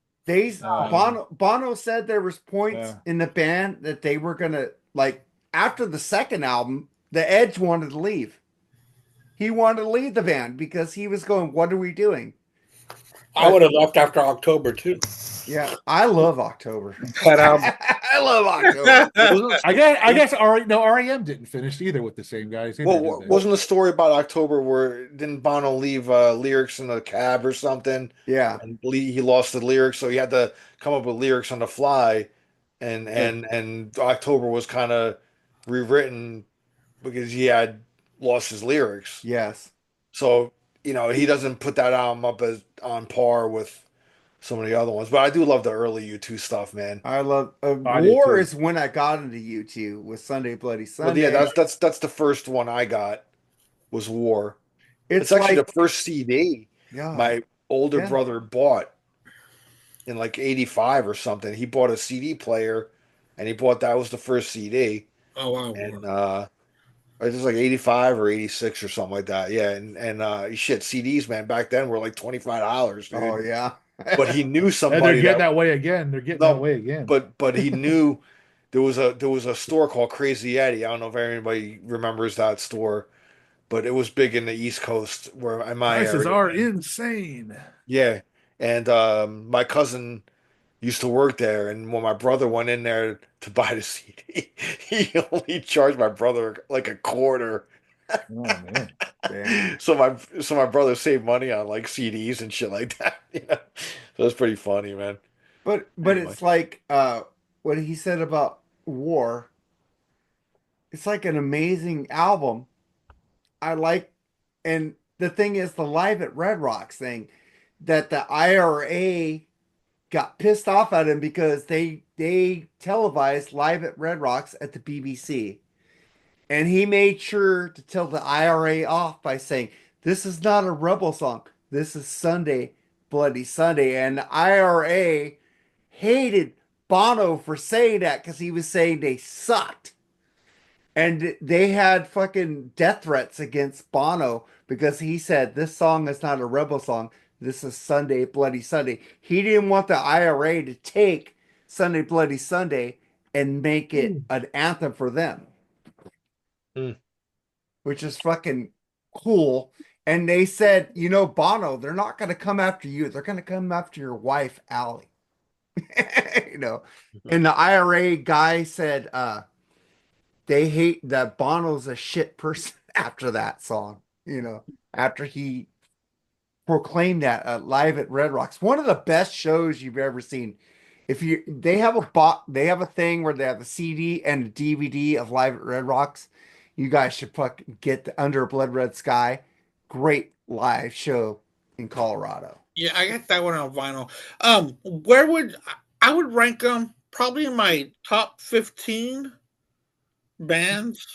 Bono said there was points in the band that they were gonna, like, after the second album, the Edge wanted to leave. He wanted to leave the band because he was going, "What are we doing?" I would have left after October too. Yeah, I love October. But I love October. I guess REM didn't finish either with the same guys. Either, Well, did they? wasn't the story about October where didn't Bono leave lyrics in the cab or something? Yeah, And he lost the lyrics, so he had to come up with lyrics on the fly, and October was kind of rewritten because he had lost his lyrics. yes, So he doesn't put that album up as on par with some of the other ones. But I do love the early U2 stuff, man. I love. I do War too. is when I got into U2 with Sunday Bloody But Sunday. yeah, that's the first one I got was War. it's It's actually like, the first CD yeah, my older Yeah. brother bought in like 85 or something. He bought a CD player and he bought that was the first CD. oh wow, And it was like 85 or 86 or something like that. Yeah, and shit, CDs, man, back then were like $25, dude. oh yeah. But he knew And somebody they're getting that way again. They're getting that way again. but he knew there was a store called Crazy Eddie. I don't know if anybody remembers that store, but it was big in the East Coast where in my Prices area. are insane. Yeah, and my cousin used to work there, and when my brother went in there to buy the CD, he only charged my brother like a quarter. Oh man. Damn. So my brother saved money on like CDs and shit like that. So it's pretty funny, man. But Anyway. it's like what he said about War. It's like an amazing album. I like, and the thing is, the Live at Red Rocks thing, that the IRA got pissed off at him because they televised Live at Red Rocks at the BBC, and he made sure to tell the IRA off by saying, "This is not a rebel song. This is Sunday, Bloody Sunday," and the IRA hated Bono for saying that because he was saying they sucked. And they had fucking death threats against Bono because he said this song is not a rebel song. This is Sunday Bloody Sunday. He didn't want the IRA to take Sunday Bloody Sunday and make it an anthem for them, which is fucking cool. And they said, Bono, they're not going to come after you. They're going to come after your wife, Allie. And the IRA guy said they hate that Bono's a shit person after that song, after he proclaimed that live at Red Rocks. One of the best shows you've ever seen. They have a thing where they have a CD and a DVD of Live at Red Rocks. You guys should fucking get the Under a Blood Red Sky. Great live show in Colorado. Yeah, I got that one on vinyl. Where would I would rank them probably in my top 15 bands.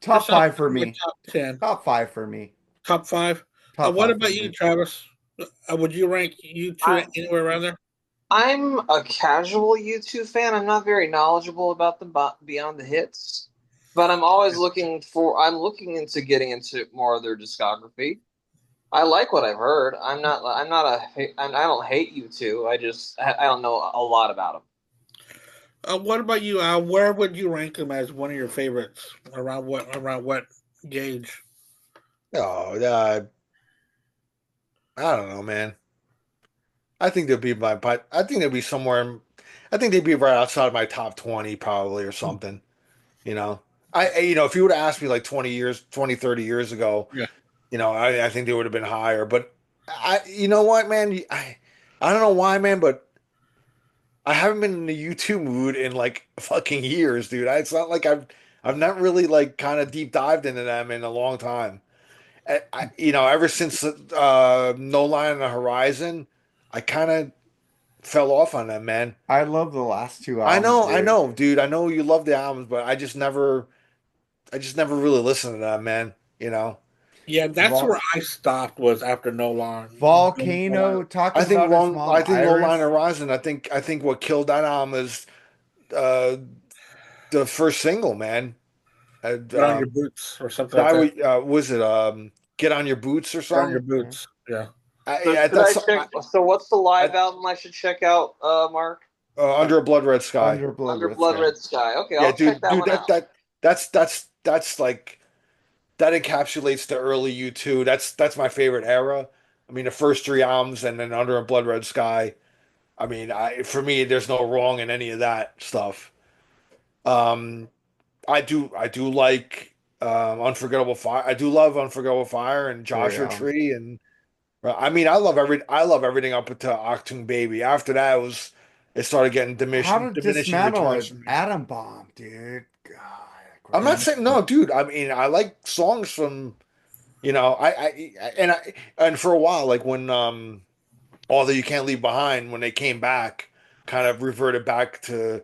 Top 5 for me. Top 10. Top 5 for me. Top 5. What about you, Travis? Would you rank U2 anywhere around there? I'm a casual U2 fan. I'm not very knowledgeable about them beyond the hits, but I'm always looking into getting into more of their discography. I like what I've heard. I don't hate U2. I don't know a lot about them. What about you, Al? Where would you rank them as one of your favorites? Around what gauge? Oh, I don't know, man. I think they'll be somewhere. I think they'd be right outside of my top 20 probably or something. If you would have asked me like 20, 30 years ago, yeah. I think they would have been higher. But you know what, man? I don't know why, man, but I haven't been in the U2 mood in like fucking years, dude. It's not like I've not really like kind of deep dived into them in a long time. Ever since No Line on the Horizon, I kind of fell off on them, man. I love the last 2 albums. I know, dude. I know you love the albums, but I just never really listened to them, man. Yeah, that's where I stopped was after No Line. Volcano talking I think about No Line on Horizon. I think what killed that album is the first single, man. Get on your boots or something like that. Was it Get on Your Boots or something? Get on your boots. Yeah. So what's the live album I should check out, Mark? Under a Blood Red Sky. Under Blood Red Sky. Okay, I'll check that one out. That's like that encapsulates the early U2. That's my favorite era. I mean, the first 3 albums and then Under a Blood Red Sky. I mean, for me, there's no wrong in any of that stuff. I do like Unforgettable Fire. I do love Unforgettable Fire and Joshua Tree, and I mean, I love everything up until Achtung Baby. After that, it started getting diminishing. How to dismantle an atom bomb, dude? God, I'm not saying no, dude. I mean, I like songs from, and for a while, like when All That You Can't Leave Behind, when they came back, kind of reverted back to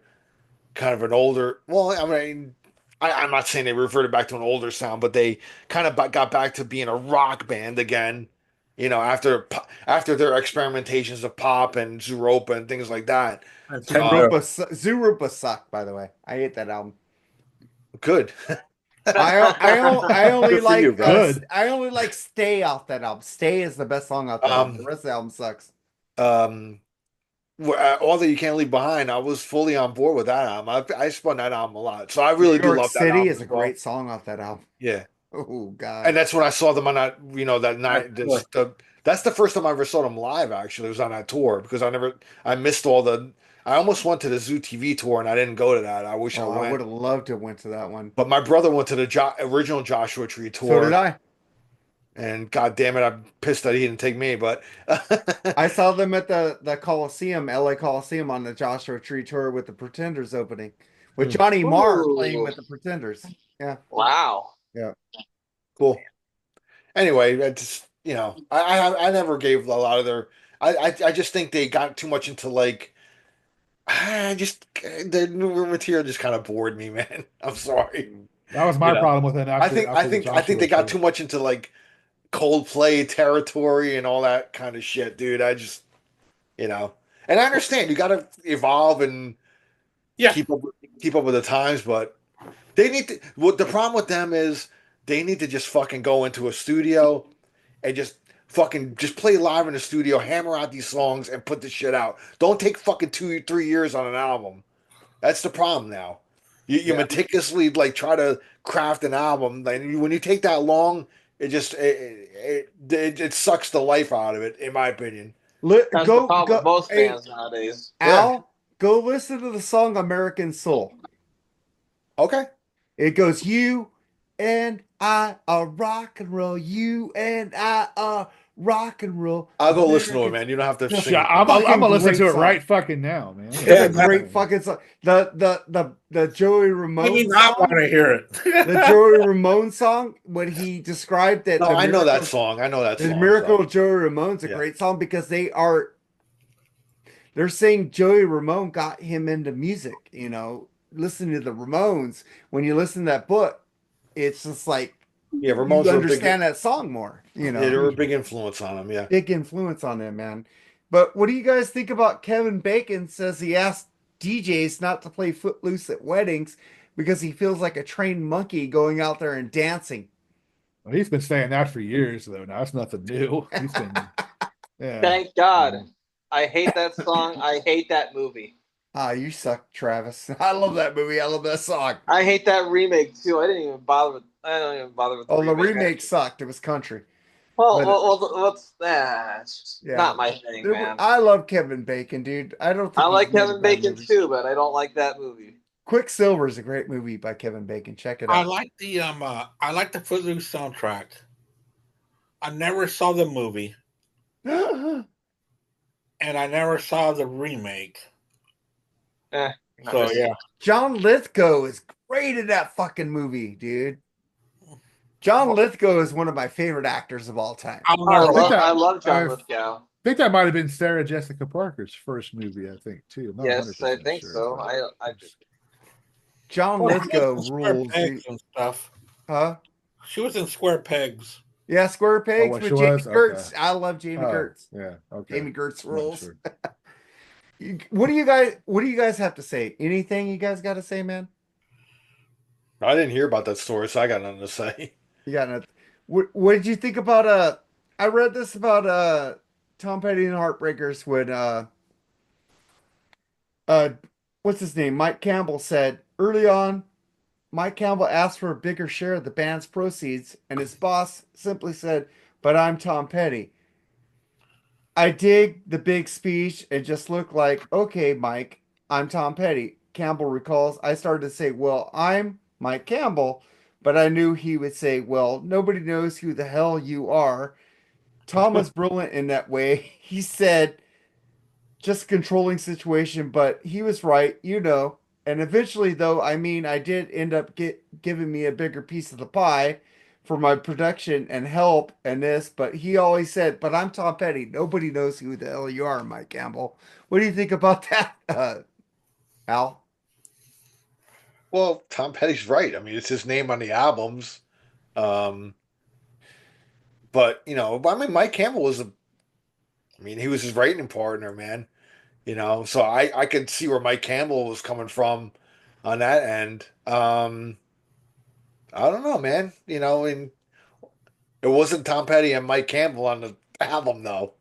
kind of an older. Well, I mean, I'm not saying they reverted back to an older sound, but they kind of got back to being a rock band again. After their experimentations of pop and Zooropa and things like that. Zooropa sucked, by the way. I hate that album. Good. I only like good. I only like Stay off that album. Stay is the best song off that album. The rest of the album sucks. All That You Can't Leave Behind, I was fully on board with that album. I spun that album a lot, so I really do love that album. City is a great song off that album. Yeah. Oh God! And that's when I saw them on that. That night. That's the first time I ever saw them live. Actually, it was on that tour because I missed all the. I almost went to the Zoo TV tour and I didn't go to that. I wish I went. I would have loved to went to that one. But my brother went to the original Joshua Tree tour. So did I. And God damn it, I'm pissed that he didn't take me. But I saw them at the Coliseum, LA Coliseum, on the Joshua Tree tour with the Pretenders opening, with Johnny Marr playing with the Pretenders. Yeah. Wow. Yeah. Cool. Anyway, I just I never gave a lot of their. I just think they got too much into like. The newer material just kind of bored me, man. I'm sorry. That was my problem with it. I think they got too much into like Coldplay territory and all that kind of shit, dude. I just, and I understand you got to evolve and keep up with the times, but they need to. What the problem with them is they need to just fucking go into a studio and just Fucking just play live in the studio, hammer out these songs, and put the shit out. Don't take fucking 2 3 years on an album. That's the problem now. You Yeah. meticulously like try to craft an album, and when you take that long, it sucks the life out of it, in my opinion. That's the problem with Go. most Hey, bands nowadays. Al, go listen to the song "American Soul." Okay. It goes, "You and I are rock and roll. You and I are rock and roll." I'll go listen to it, American. man. You don't have to The sing Yeah, it. I'm fucking gonna listen great to it song. right fucking now, man. It's Yeah, a great fucking song. The Joey I Ramone do not want song. to hear it. The Joey Ramone song when he described that No, the I know that miracle, song. I know that the song. miracle So of Joey Ramone's a yeah. great song because they're saying Joey Ramone got him into music. Listening to the Ramones. When you listen to that book, it's just like Yeah, you Ramones were a big. understand that song more. Yeah, they were a big influence on him. Yeah. Big influence on him, man. But what do you guys think about Kevin Bacon says he asked DJs not to play Footloose at weddings because he feels like a trained monkey going out there and dancing? Well, he's been saying that for years, though. Now it's nothing new. He's been, yeah. Thank God. I hate that song. I hate that movie. Ah, you suck, Travis. I love that movie. I love that song. I hate that remake too. I don't even bother with the Oh, the remake. remake sucked. It was country. Well, But- what's that? It's just Yeah. not my thing, man. I love Kevin Bacon, dude. I don't think I he's like made a Kevin bad Bacon movie. too, but I don't like that movie. Quicksilver is a great movie by Kevin Bacon. Check it I out. like the Footloose soundtrack. I never saw the movie, and I never saw the remake. So yeah, John Lithgow is great in that fucking movie, dude. John Lithgow is one of my favorite actors of all time. I'll I never. love John I Lithgow. I think that might have been Sarah Jessica Parker's first movie. I think too. I'm not Yes, I 100% think sure, so. but- I John Well, Lithgow she was in Square rules, Pegs dude. and stuff. Huh? She was in Square Pegs. Yeah, Square Pegs what with she Jamie was? Gertz. Okay. I love Jamie Oh, Gertz. yeah. Okay. Jamie Gertz Not rules. sure. What do you guys have to say? Anything you guys got to say, man? I didn't hear about that story, so I got nothing to say. You got nothing. What did you think about I read this about Tom Petty and Heartbreakers when what's his name? Mike Campbell said early on, Mike Campbell asked for a bigger share of the band's proceeds, and his boss simply said, "But I'm Tom Petty." I dig the big speech and just looked like, "Okay, Mike, I'm Tom Petty." Campbell recalls, "I started to say, well, I'm Mike Campbell, but I knew he would say, well, nobody knows who the hell you are." Tom was brilliant in that way. He said, just controlling situation, but he was right. And eventually, though, I did end up giving me a bigger piece of the pie for my production and help and this, but he always said, "But I'm Tom Petty. Nobody knows who the hell you are, Mike Campbell." What do you think about that, Al? Well, Tom Petty's right. I mean, it's his name on the albums. Um, but Mike Campbell he was his writing partner, man. So I could see where Mike Campbell was coming from on that end. I don't know, man. And it wasn't Tom Petty and Mike Campbell on the album, though.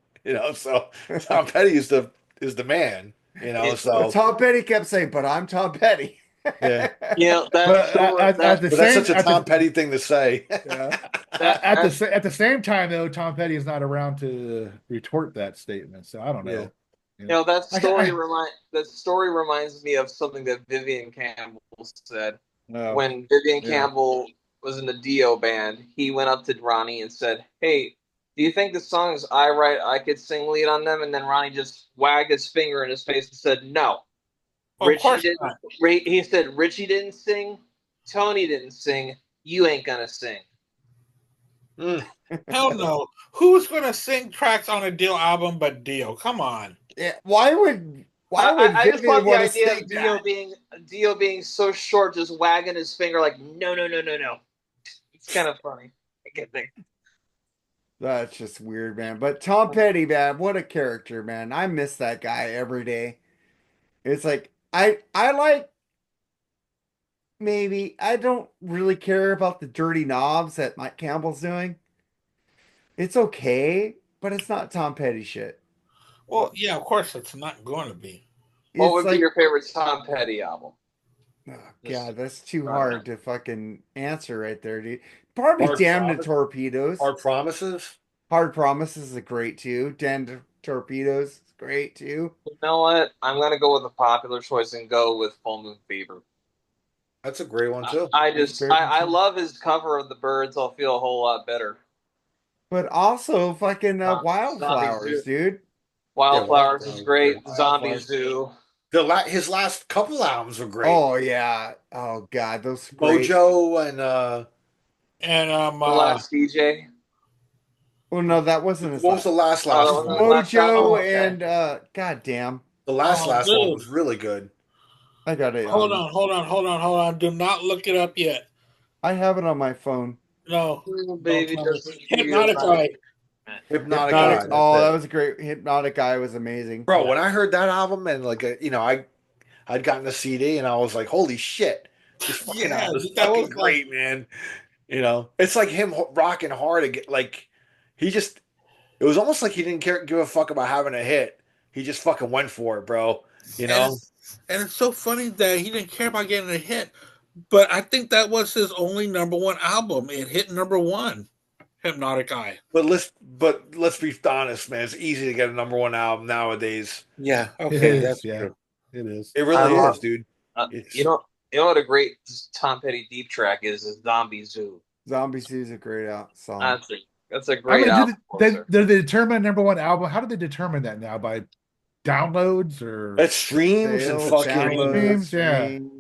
So Tom Petty is the man. Well, So Tom Petty kept saying, "But I'm Tom Petty." yeah. that's But sure, at that, the But that's same such a Tom Petty thing to say. yeah. that, At the same time, though, Tom Petty is not around to retort that statement, so I don't know. Yeah. that story reminds me of something that Vivian Campbell said. No. When Vivian Yeah. Campbell was in the Dio band, he went up to Ronnie and said, "Hey, do you think the songs I write I could sing lead on them?" And then Ronnie just wagged his finger in his face and said, "No." Of course Richie not. didn't. He said Richie didn't sing, Tony didn't sing. You ain't gonna sing. Hell no. Who's gonna sing tracks on a Dio album but Dio? Come on. Yeah, why would I just love Vivian the want to idea sing of that? Dio being so short, just wagging his finger like no. It's kind of funny. I get that. That's just weird, man. But Tom Petty, man, what a character, man. I miss that guy every day. It's like I like maybe I don't really care about the dirty knobs that Mike Campbell's doing. It's okay, but it's not Tom Petty shit. Well, yeah, of course it's not going to be. What It's would be like, your favorite Tom Petty album? oh Just god, that's too right hard to fucking answer right there, dude. Probably Hard Damn the Promise, Torpedoes. Hard Promises. Hard Promises is great too. Damn the Torpedoes is great too. You know what? I'm gonna go with a popular choice and go with Full Moon Fever. That's a great one too. I love his cover of the Birds. I'll feel a whole lot better. But also fucking Zombie Wildflowers, Zoo. dude. Wildflowers is great. Zombie Wildflowers. Zoo. His last couple albums were great. Oh yeah. Oh god, those great. Mojo and And The Last DJ. Oh no, that wasn't his what was the last Oh, one? Mojo okay. and god damn. The last one dude. was really good. I got it. hold on. Do not look it up yet. I have it on my phone. No. Baby Don't tell me. doesn't Hypnotic feel Eye. Hypnotic Hypnotic. Eye. Oh, that was a great Hypnotic Eye was amazing. Bro, when I heard that album and I'd gotten a CD and I was like, holy shit, this fucking Yeah, album is that fucking was great, man. It's like him rocking hard again. Like it was almost like he didn't give a fuck about having a hit. He just fucking went for it, bro. And it's so funny that he didn't care about getting a hit. But I think that was his only #1 album. It hit #1. Hypnotic Eye. But let's be honest, man. It's easy to get a #1 album nowadays. Yeah. It Okay. is, That's yeah. true. It is. It really love- is, dude. You know what a great Tom Petty deep track is Zombie Zoo. Zombie Zoo is a great song. That's a great album. Did they determine #1 album? How do they determine that now? By downloads or It's streams and Sales, fucking. downloads, Streams, yeah. streams.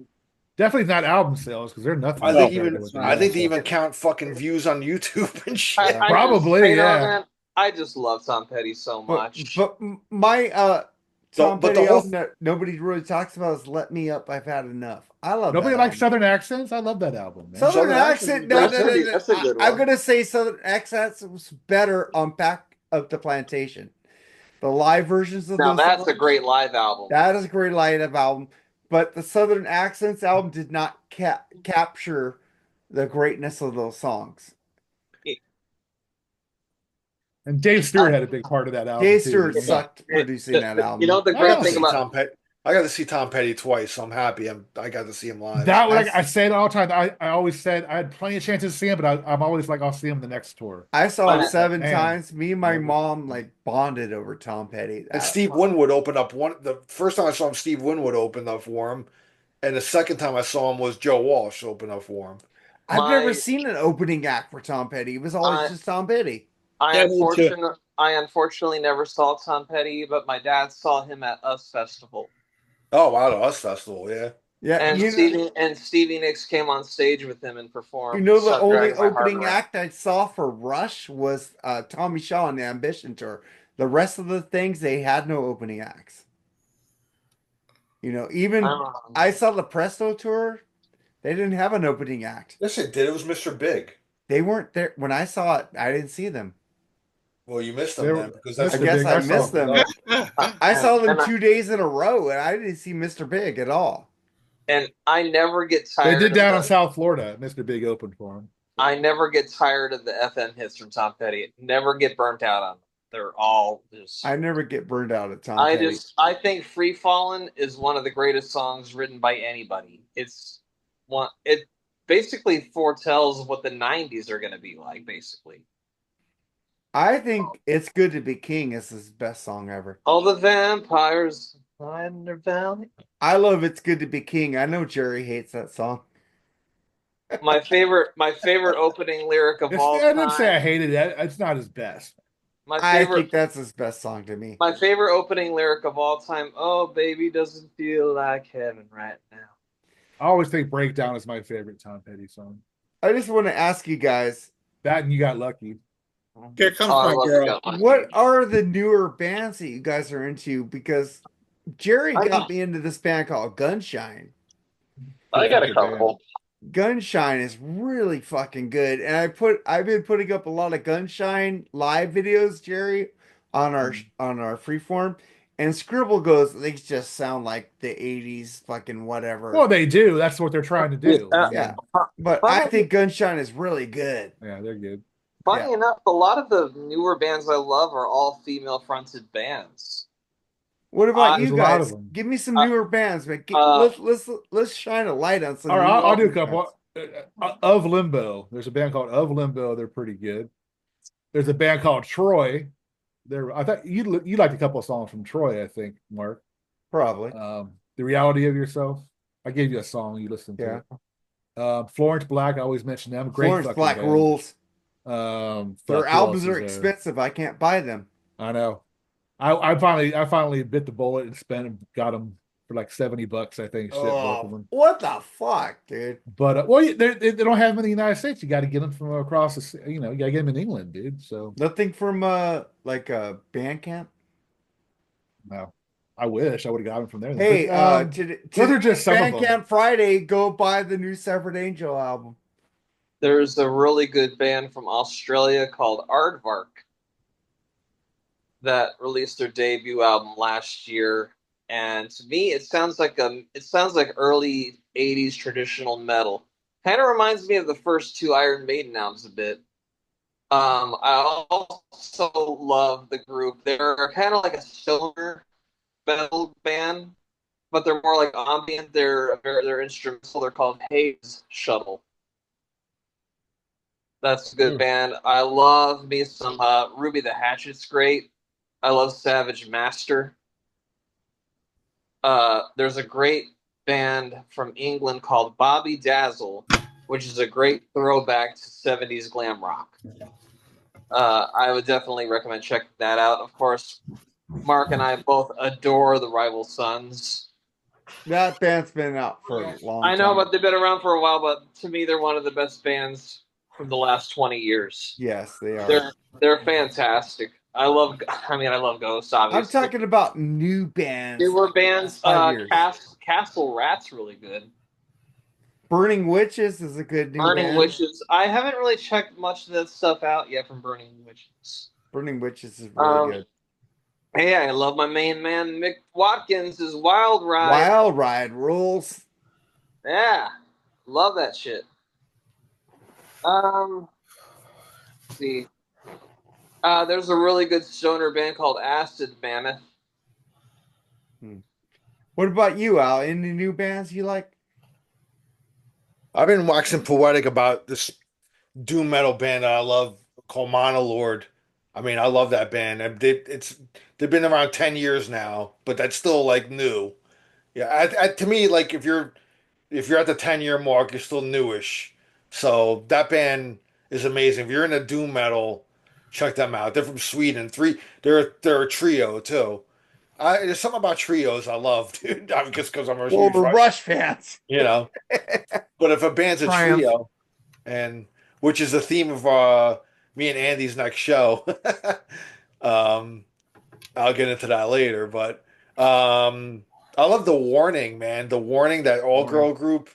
Definitely not album sales because they're nothing. I think compared to what they are. even count fucking views on YouTube and shit. Probably, yeah. Man, I just love Tom Petty so much. But my Tom but the Petty whole- album that nobody really talks about is "Let Me Up." I've had enough. I love. Nobody that likes album. Southern accents. I love that album, man. Southern Southern accent. Accent, No. that's a good I'm one. gonna say Southern accents was better on Back of the Plantation. The live versions of Now those. that's songs, a great live album. That is a great live album, but the Southern Accents album did not capture the greatness of those songs. And Dave Stewart had a big part of that album. Dave too. Stewart sucked producing that album. You know what the I great got to thing see about Tom Petty. I got to see Tom Petty twice, so I'm happy. I got to see him live. That like I say it all the time. I always said I had plenty of chances to see him, but I'm always like I'll see him the next tour. I saw him Man. 7 Man. times. Me and my mom like bonded over Tom Petty. And Steve Winwood opened up the first time I saw him, Steve Winwood opened up for him, and the second time I saw him was Joe Walsh open up for him. I've never seen an opening act for Tom Petty. It was always just Tom Petty. Yeah, me too. I unfortunately never saw Tom Petty, but my dad saw him at Us Festival. Oh wow, the Us Festival, yeah. Yeah, And Stevie Nicks came on stage with him and performed. You know, the Stop only Dragging My Heart opening Around. act I saw for Rush was Tommy Shaw on the Ambition tour. The rest of the things, they had no opening acts. You know, even I saw the Presto tour. They didn't have an opening act. Yes, it did. It was Mr. Big. They weren't there when I saw it. I didn't see them. Well, you missed them They were- then because that's I Mr. guess Big, I I saw missed them. them. I saw them And I- 2 days in a row, and I didn't see Mr. Big at all. And I never get They tired. did down of in South Florida. Mr. Big opened for him. I never get tired of the FM hits from Tom Petty. Never get burnt out on them. They're all just. I never get burned out at Tom Petty. I think "Free Fallin'" is one of the greatest songs written by anybody. It basically foretells what the '90s are going to be like. Basically, I think "It's Good to Be King" is his best song ever. all the vampires in their valley. I love "It's Good to Be King." I know Jerry hates that song. My favorite opening lyric of all I didn't say I time. hated it. It's not his best. My I favorite. think that's his best song to me. My favorite opening lyric of all time. Oh, baby, doesn't feel like heaven right now. I always think "Breakdown" is my favorite Tom Petty song. I just want to ask you guys, That and "You Got Lucky." Here comes Oh, I my love girl. that one. what are the newer bands that you guys are into? Because Jerry I got got- me into this band called Gunshine. I got a Good band. couple. Gunshine is really fucking good, and I've been putting up a lot of Gunshine live videos, Jerry, on our freeform. And Scribble goes, they just sound like the '80s fucking whatever. Well, they do. That's what they're trying to do. Yeah. Yeah, but I think Gunshine is really good. Yeah, they're good. Funny enough, a lot of the newer bands I love are all female-fronted bands. What about There's you a lot of guys? them. Give me some newer bands, man. Let's shine a light on some. All right, new I'll do a album couple. bands. Of Limbo. There's a band called Of Limbo. They're pretty good. There's a band called Troy. I thought you liked a couple of songs from Troy. I think, Mark. Probably. The Reality of Yourself. I gave you a song. You listened to Yeah. it. Florence Black. I always mention them. Great Florence fucking Black band. rules. Fuck, Their who albums else are is there? expensive. I can't buy them. I know. I finally bit the bullet and got them for like $70. I think. Shit, both of them. What the fuck, dude? But well, they don't have them in the United States. You got to get them from across the. You got to get them in England, dude. So Nothing from like a Bandcamp. no, I wish I would have got them from there. Hey, But, those are just some of them. Bandcamp Friday. Go buy the new Severed Angel album. There's a really good band from Australia called Aardvark that released their debut album last year, and to me, it sounds like early '80s traditional metal. Kind of reminds me of the first two Iron Maiden albums a bit. I also love the group. They're kind of like a stoner metal band, but they're more like ambient. They're instrumental. They're called Haze Shuttle. That's a good band. I love me some Ruby the Hatchet's great. I love Savage Master. There's a great band from England called Bobby Dazzle, which is a great throwback to 70s glam rock. I would definitely recommend checking that out. Of course, Mark and I both adore the Rival Sons. That band's been out for a long time. I know, but they've been around for a while, but to me, they're one of the best bands from the last 20 years. Yes, they are. They're fantastic. I love Ghost, obviously. I'm talking about new bands. Newer bands. 5 years. Castle Rat's really good. Burning Witches is a good new Burning band. Witches. I haven't really checked much of that stuff out yet from Burning Witches. Burning Witches is really good. Hey, I love my main man Mick Watkins' Wild Ride. Wild Ride rules. Yeah, love that shit. Let's see. There's a really good stoner band called Acid Mammoth. What about you, Al? Any new bands you like? I've been waxing poetic about this doom metal band that I love called Monolord. I mean, I love that band. They've been around 10 years now, but that's still like new. Yeah, to me, like if you're at the 10-year mark, you're still newish. So that band is amazing. If you're into doom metal, check them out. They're from Sweden. They're a trio too. There's something about trios I love, dude. I guess because I'm a Well, huge we're Rush fans. you know. But if a band's a Triumph. trio, and which is the theme of me and Andy's next show, I'll get into that later. But I love The Warning, man. The Warning, that all-girl group,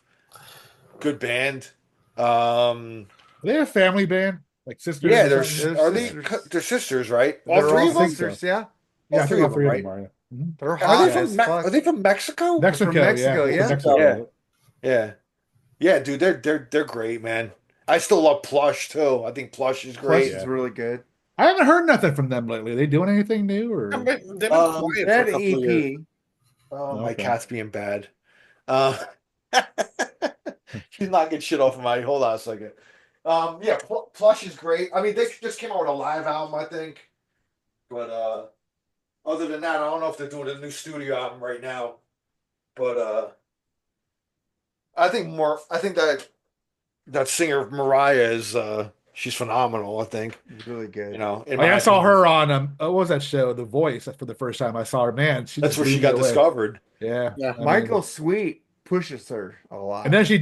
good band. Are they a family band? Like sisters? Yeah, or they're something? they're sisters, right? All They're three all of them. sisters, yeah. Yeah, All I three think of all three them, of them right? are. Mhm. They're Are hot they from as fuck. Are they from Mexico? Mexico, Mexico, yeah. Mexico. Yeah, yeah, dude. They're great, man. I still love Plush too. I think Plush is Plush great. is really good. I haven't heard nothing from them lately. Are they doing anything new or? They've been quiet for That a couple of years. EP. Oh, my Okay. cat's being bad. She's knocking shit off of my. Hold on a second. Yeah, Plush is great. I mean, they just came out with a live album, I think. But other than that, I don't know if they're doing a new studio album right now. But I think that singer Mariah is she's phenomenal. I think It's really good. you know. in I my saw opinion. her on what was that show? The Voice for the first time. I saw her. Man, she That's just where she blew got me away. discovered. Yeah, Yeah. I mean, Michael Sweet pushes her a lot. and then she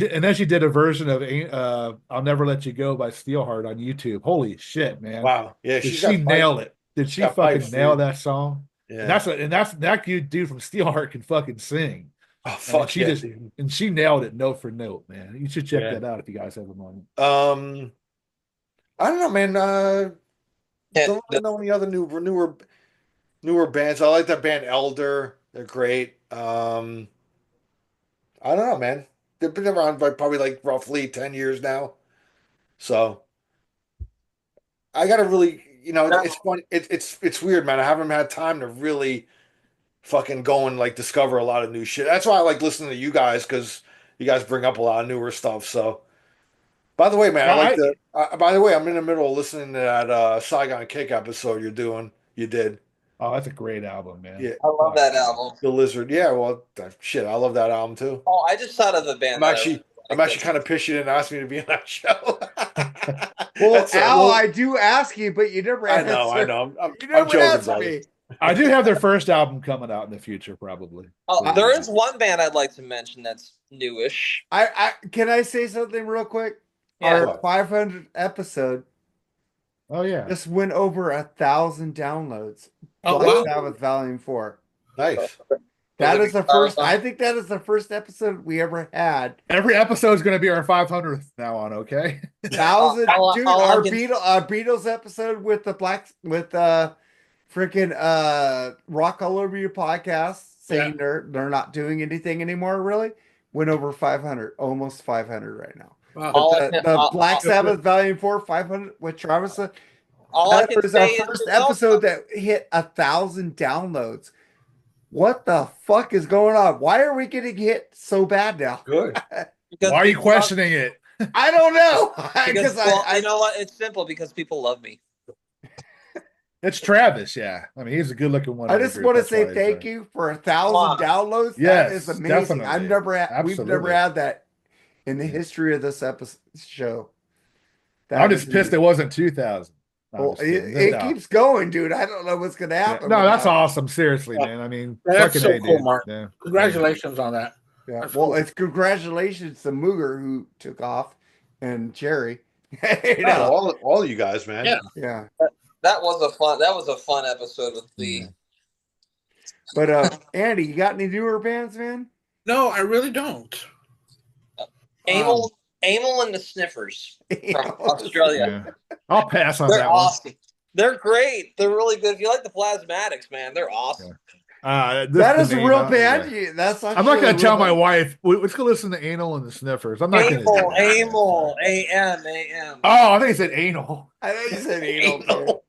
did a version of "I'll Never Let You Go" by Steelheart on YouTube. Holy shit, man! Wow. Yeah, Did she's she got nail pipes. it? Did she got fucking pipes, nail dude. that song? Yeah. And that's that dude from Steelheart can fucking sing. Oh I mean, fuck she yeah, just dude. and she nailed it note for note, man. You should check Yeah. that out if you guys have a moment. I don't know, man. Yeah, Don't really know any other newer bands. I like that band Elder. They're great. I don't know, man. They've been around by probably like roughly 10 years now. So I gotta really, it's funny. It's weird, man. I haven't had time to really fucking go and like discover a lot of new shit. That's why I like listening to you guys because you guys bring up a lot of newer stuff. So, by the way, man, I like the. By the way, I'm in the middle of listening to that Saigon Kick episode You did. Oh, that's a great album, man. Yeah, I love that album. The Lizard. Yeah, well, shit, I love that album too. Oh, I just thought of the band. I'm actually kind of pissed you didn't ask me to be on that show. Well, Al, I do ask you, but you never answer. I know. You never joking, ask brother. me. I do have their first album coming out in the future, probably. Oh, there is one band I'd like to mention that's newish. I can I say something real quick? Yeah. Our 500 episode. Oh yeah, just went over 1,000 downloads. Oh, Black wow. Sabbath Volume 4. Nice. That is the first. I think that is the first episode we ever had. Every episode is going to be our 500th now on. Okay. 1,000. Dude, our Beatles episode with the freaking Rock All Over Your podcast saying they're not doing anything anymore. Really went over 500, almost 500 right now. Wow. The Black Sabbath Volume 4, 500 with Travis. All I can was our say first episode that hit 1,000 downloads. What the fuck is going on? Why are we getting hit so bad now? Good. Why are you questioning it? I don't know. Because you know what? It's simple because people love me. It's Travis, yeah. I mean, he's a good-looking one. I just want to say thank you for 1,000 downloads. Yes, that is amazing. definitely. We've never had that in the history of this episode show. I'm just pissed it wasn't 2,000. Well, it keeps going, dude. I don't know what's going to happen. No, that's awesome. Seriously, man. I mean, that's so cool, dude. Mark. Yeah. Congratulations on that. Yeah. Well, it's congratulations to Mooger who took off and Jerry. All you guys, man. Yeah. That was a fun episode with the. But Andy, you got any newer bands, man? No, I really don't. Amel and the Sniffers from Australia. Yeah. I'll pass on They're that awesome. one. They're great. They're really good. If you like the Plasmatics, man, they're awesome. That is a real band. Yeah. That's I'm not going to tell my wife. Let's go listen to Anal and the Sniffers. I'm not going to do that. Amel, A-M. Oh, I think he said anal. I think he said anal.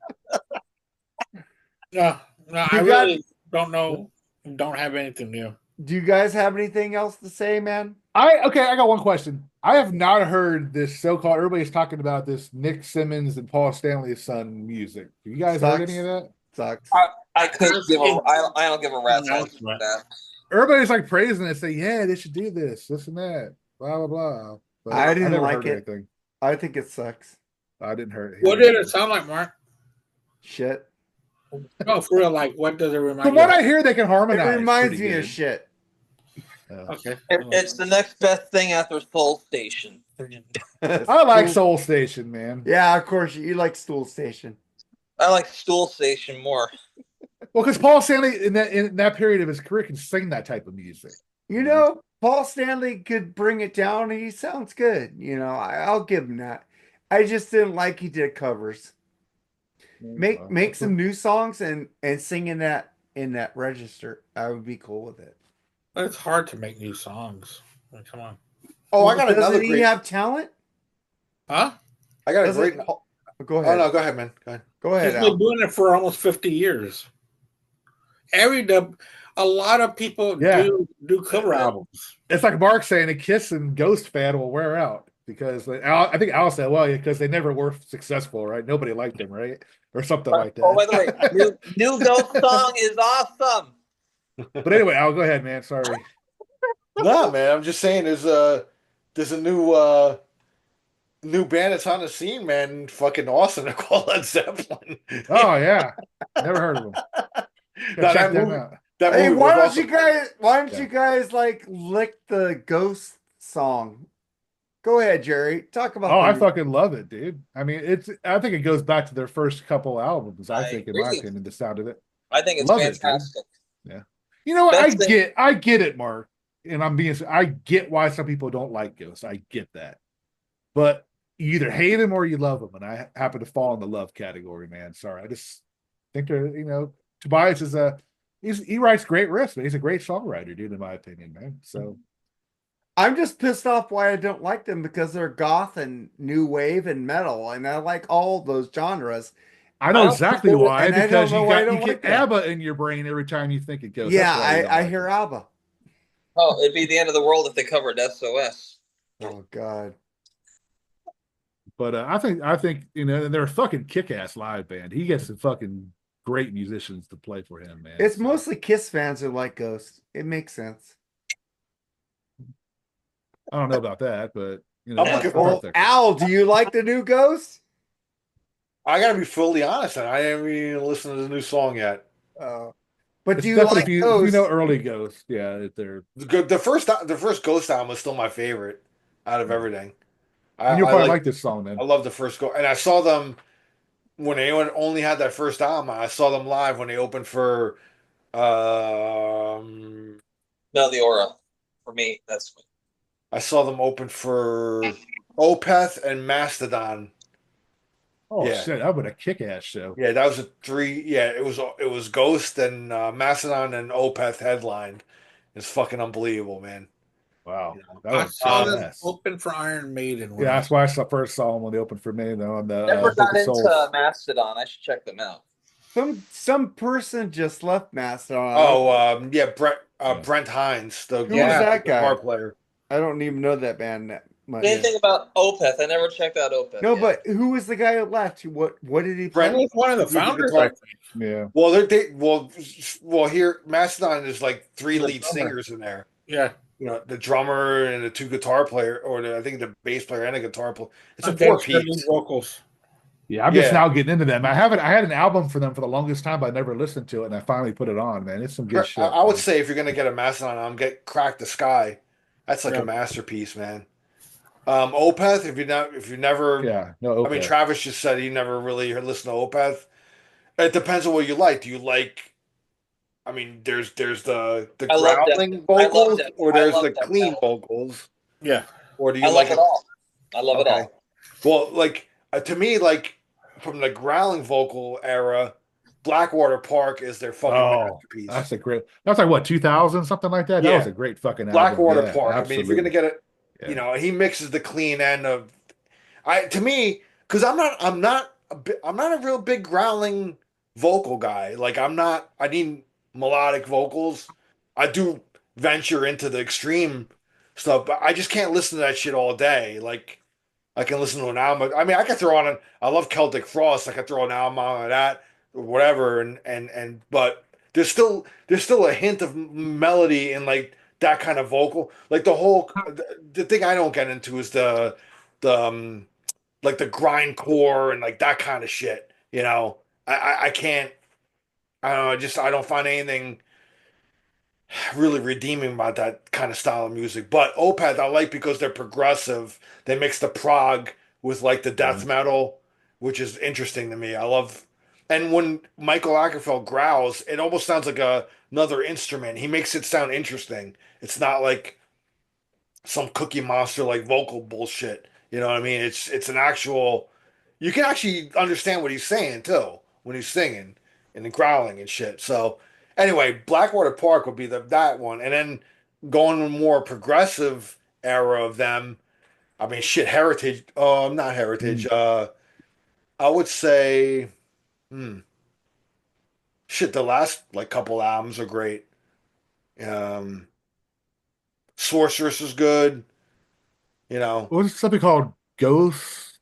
No, I really don't know. Don't have anything new. Do you guys have anything else to say, man? I got one question. I have not heard this so-called. Everybody's talking about this Nick Simmons and Paul Stanley's son music. Have you guys heard any of that? Sucks. I couldn't give a. I don't give a rat's ass about that. Everybody's like praising it, saying, "Yeah, they should do this and that." Blah blah blah. But I didn't never like heard it. Anything. I think it sucks. I didn't hear it. What did it sound like, Mark? Shit. No, for real. Like, what does it remind From you? what I hear, they can harmonize. It reminds me of shit. Okay. It's the next best thing after Soul Station. I like Soul Station, man. Yeah, of course you like Stool Station. I like Stool Station more. Well, because Paul Stanley in that period of his career can sing that type of music. You know, Paul Stanley could bring it down. And he sounds good. You know, I'll give him that. I just didn't like he did covers. Make some new songs and sing in that register. I would be cool with it. But it's hard to make new songs. I mean, come on. Oh, I got another Doesn't great. he have talent? Huh? I got a great. Go ahead. Oh no, go ahead, man. Go ahead. Go ahead. He's been doing it for almost 50 years. A lot of people do cover albums. It's like Mark saying a Kiss and Ghost fan will wear out because I think Al said, well, because they never were successful, right? Nobody liked them, right? Or something like that. Oh, by the way, new Ghost song is awesome. But anyway, Al, go ahead, man. Sorry. No, man. I'm just saying there's a new band that's on the scene, man. Fucking awesome. They're called Led Zeppelin. Oh yeah, never heard of them. No, Check them out. Hey, why don't you guys like lick the Ghost song? Go ahead, Jerry. Talk about. Oh, I fucking love it, dude. I mean, I think it goes back to their first couple albums. I think, in my opinion, the sound of it. I think it's fantastic. Yeah. You know what? I get it, Mark. And I get why some people don't like Ghost. I get that. But you either hate him or you love him. And I happen to fall in the love category, man. Sorry. I just think Tobias is he writes great riffs, but he's a great songwriter, dude, in my opinion, man. So I'm just pissed off why I don't like them because they're goth and new wave and metal, and I like all those genres. I know don't exactly suppose- why, And I don't because know why I you don't get like them. ABBA in your brain every time you think of Ghost. Yeah, That's why you don't I like hear it. ABBA. Oh, it'd be the end of the world if they covered SOS. Oh God. But I think and they're a fucking kick-ass live band. He gets some fucking great musicians to play for him, man. It's So, mostly Kiss fans who like Ghost. It makes sense. I don't know about that, but I'm I looking thought for. they're- Al, do you like the new Ghost? I gotta be fully honest, and I haven't even listened to the new song yet. But It's do you definitely like if you know Ghost? early Ghost, yeah, they're The first Ghost album was still my favorite out of everything. and you'll I probably like like this song I then. love the first Ghost, and I saw them when they only had that first album. I saw them live when they opened for um No, the aura. For me, that's I saw them open for Opeth and Mastodon. Oh Yeah. shit, that would a kick-ass show. Yeah, that was a three. Yeah, it was Ghost and Mastodon and Opeth headlined. It's fucking unbelievable, man. Wow, You know? that I was saw kick them ass. open for Iron Maiden. Yeah, that's why first saw them when they opened for me though on the never Book got of into Souls. Mastodon. I should check them out. Some person just left Mastodon. Oh, yeah, Yeah. Brent Hines, the Who was that guitar guy? player. I don't even know that band that much. Same thing about Opeth. I never checked out Opeth. No, yet. but who was the guy who left? What did he He Brent- play? was one of the He's the founders, guitar- I think. Yeah. Well, well here Mastodon is like three The lead drummer. singers in there. Yeah. You know, the drummer and the two guitar player, I think the bass player and a guitar player. It's a And then 4-piece. lead vocals. Yeah, I'm just Yeah. now getting into them. I had an album for them for the longest time, but I never listened to it, and I finally put it on, man. It's some good shit. I would man. say if you're gonna get a Mastodon album, get Crack the Sky. That's like Yeah. a masterpiece, man. Opeth, if you never, Yeah, no, I mean, okay. Travis just said he never really listened to Opeth. It depends on what you like. Do you like? I mean, there's the I love growling death. I love vocals, death. or I there's love the death clean metal. vocals, Yeah. or do you I like love it all. I love it Okay. all. Well, like to me, like from the growling vocal era, Blackwater Park is their fucking masterpiece. That's like what 2000 something like that. That Yeah. was a great fucking album. Blackwater Yeah, Park. I mean, if you're gonna absolutely. get it, Yeah. you know, he mixes the clean end of to me, because I'm not a real big growling vocal guy. Like I need melodic vocals. I do venture into the extreme stuff, but I just can't listen to that shit all day. Like I can listen to an album. I mean, I can throw on I love Celtic Frost. I can throw an album on that or whatever, but there's still a hint of melody in like that kind of vocal. Like the thing I don't get into is the like the grindcore and like that kind of shit. You know, I can't. I don't know. I don't find anything really redeeming about that kind of style of music. But Opeth I like because they're progressive. They mix the prog with like the death metal, which is interesting to me. I love, and when Michael Ackerfeld growls, it almost sounds like another instrument. He makes it sound interesting. It's not like some Cookie Monster like vocal bullshit. You know what I mean? It's an actual. You can actually understand what he's saying too when he's singing and the growling and shit. So anyway, Blackwater Park would be that one, and then going to a more progressive era of them. I mean, shit, Heritage. Not Heritage. I would say, shit. The last like couple albums are great. Um, Sorceress is good. You know, What was something called Ghost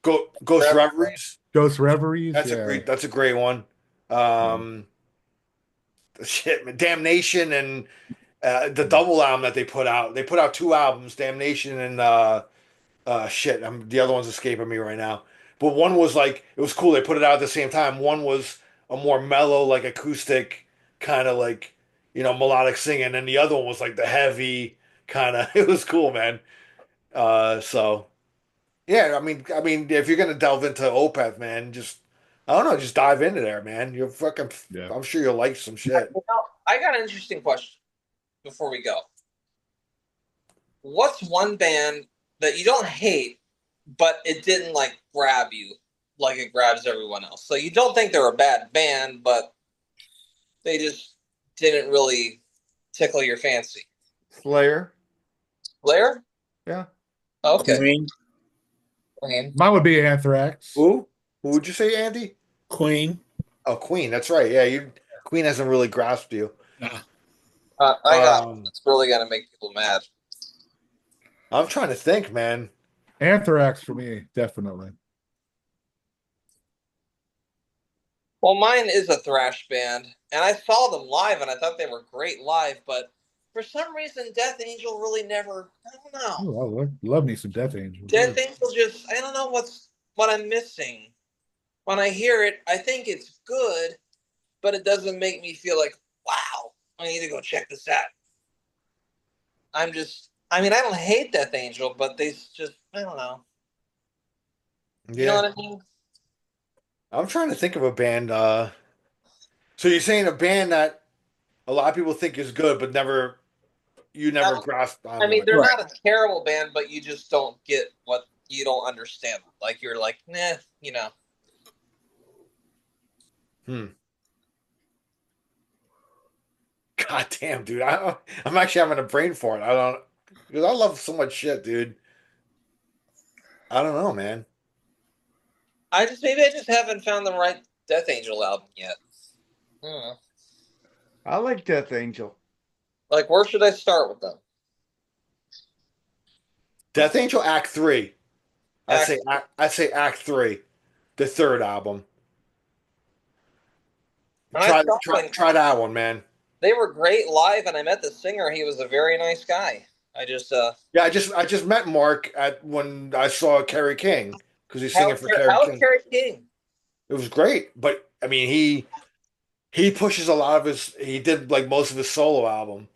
Reveries. Ghost Reveries? That's a great one. Shit, man, Damnation and the double album that they put out. They put out two albums, Damnation and shit. The other one's escaping me right now. But one was like it was cool. They put it out at the same time. One was a more mellow, like acoustic kind of like melodic singing, and the other one was like the heavy kind of. It was cool, man. So yeah, I mean, if you're gonna delve into Opeth, man, just I don't know, just dive into there, man. You're fucking. Yeah. I'm sure you'll like some shit. I got an interesting question before we go. What's one band that you don't hate, but it didn't like grab you like it grabs everyone else? So you don't think they're a bad band, but they just didn't really tickle your fancy. Slayer. Blair? Yeah. Okay. Queen. Queen. Mine would be Anthrax. Who would you say, Andy? Queen. Oh, Queen. That's right. Yeah, you. Queen hasn't really grasped you. Nah. I got one that's really gonna make people mad. I'm trying to think, man. Anthrax for me, definitely. Well, mine is a thrash band, and I saw them live, and I thought they were great live. But for some reason, Death Angel really never. I don't know. Oh, I love me some Death Angel. Death Angel just. I don't know what I'm missing. When I hear it, I think it's good, but it doesn't make me feel like, wow, I need to go check this out. I'm just. I mean, I don't hate Death Angel, but they just. I don't know. You know what I mean? I'm trying to think of a band. So you're saying a band that a lot of people think is good, but you never grasp on. I mean, they're not a terrible band, but you just don't get what you don't understand. Like you're like, nah, you know. God damn, dude! I'm actually having a brain fart. I don't because I love so much shit, dude. I don't know, man. Maybe I just haven't found the right Death Angel album yet. I like Death Angel. Like, where should I start with them? Death Angel Act 3. I'd say Act 3, the third album. Try that one, man. They were great live, and I met the singer. He was a very nice guy. I just I just met Mark when I saw Kerry King because he's singing for Kerry King. How was Kerry King? It was great, but I mean he pushes a lot of he did like most of his solo album.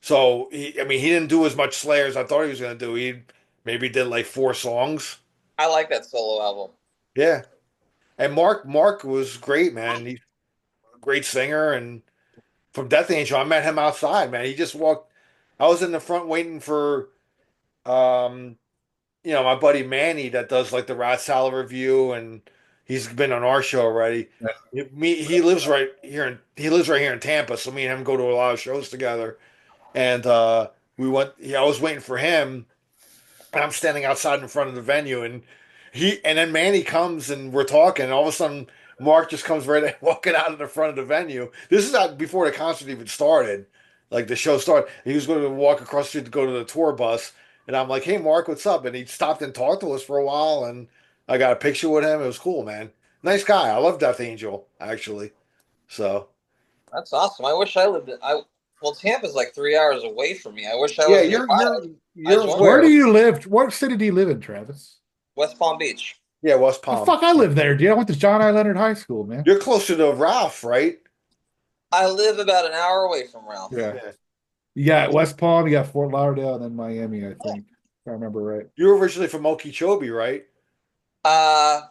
So he didn't do as much Slayer as I thought he was going to do. He maybe did like 4 songs. I like that solo album. Yeah. And Mark was great, man. He's a great singer. And from Death Angel, I met him outside, man. He just walked. I was in the front waiting for, my buddy Manny that does like the Rat Salad review, and he's been on our show already. Yeah. He lives right here. He lives right here in Tampa, so me and him go to a lot of shows together. And we went. Yeah, I was waiting for him, and I'm standing outside in front of the venue, and then Manny comes, and we're talking, and all of a sudden Mark just comes right walking out of the front of the venue. This is not before the concert even started, like the show started. He was going to walk across the street to go to the tour bus, and I'm like, "Hey, Mark, what's up?" And he stopped and talked to us for a while, and I got a picture with him. It was cool, man. Nice guy. I love Death Angel, actually. So that's awesome. I wish I lived in. Well, Tampa's like 3 hours away from me. I wish I was. Yeah, you're where do you live? What city do you live in, Travis? West Palm Beach. Yeah, West Palm. The fuck, I live there, dude. I went to John I. Leonard High School, man. You're closer to Ralph, right? I live about an hour away from Ralph. Yeah. You got West Palm, you got Fort Lauderdale, and then Miami, I think. If I remember right. You're originally from Okeechobee, right? I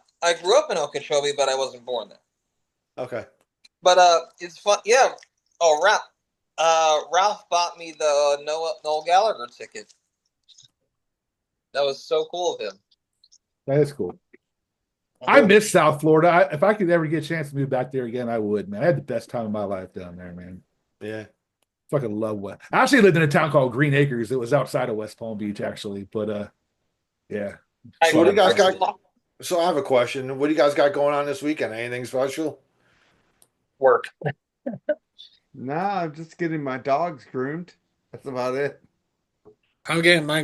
grew up in Okeechobee, but I wasn't born there. Okay. But it's fun. Yeah. Oh, Ralph bought me the Noel Gallagher ticket. That was so cool of him. That is cool. I miss South Florida. If I could ever get a chance to move back there again, I would, man. I had the best time of my life down there, man. Yeah. Fucking love West. I actually lived in a town called Green Acres. It was outside of West Palm Beach, actually. But yeah. So what do you guys got? So I have a question. What do you guys got going on this weekend? Anything special? Work. Nah, I'm just getting my dogs groomed. That's about it. I'm getting my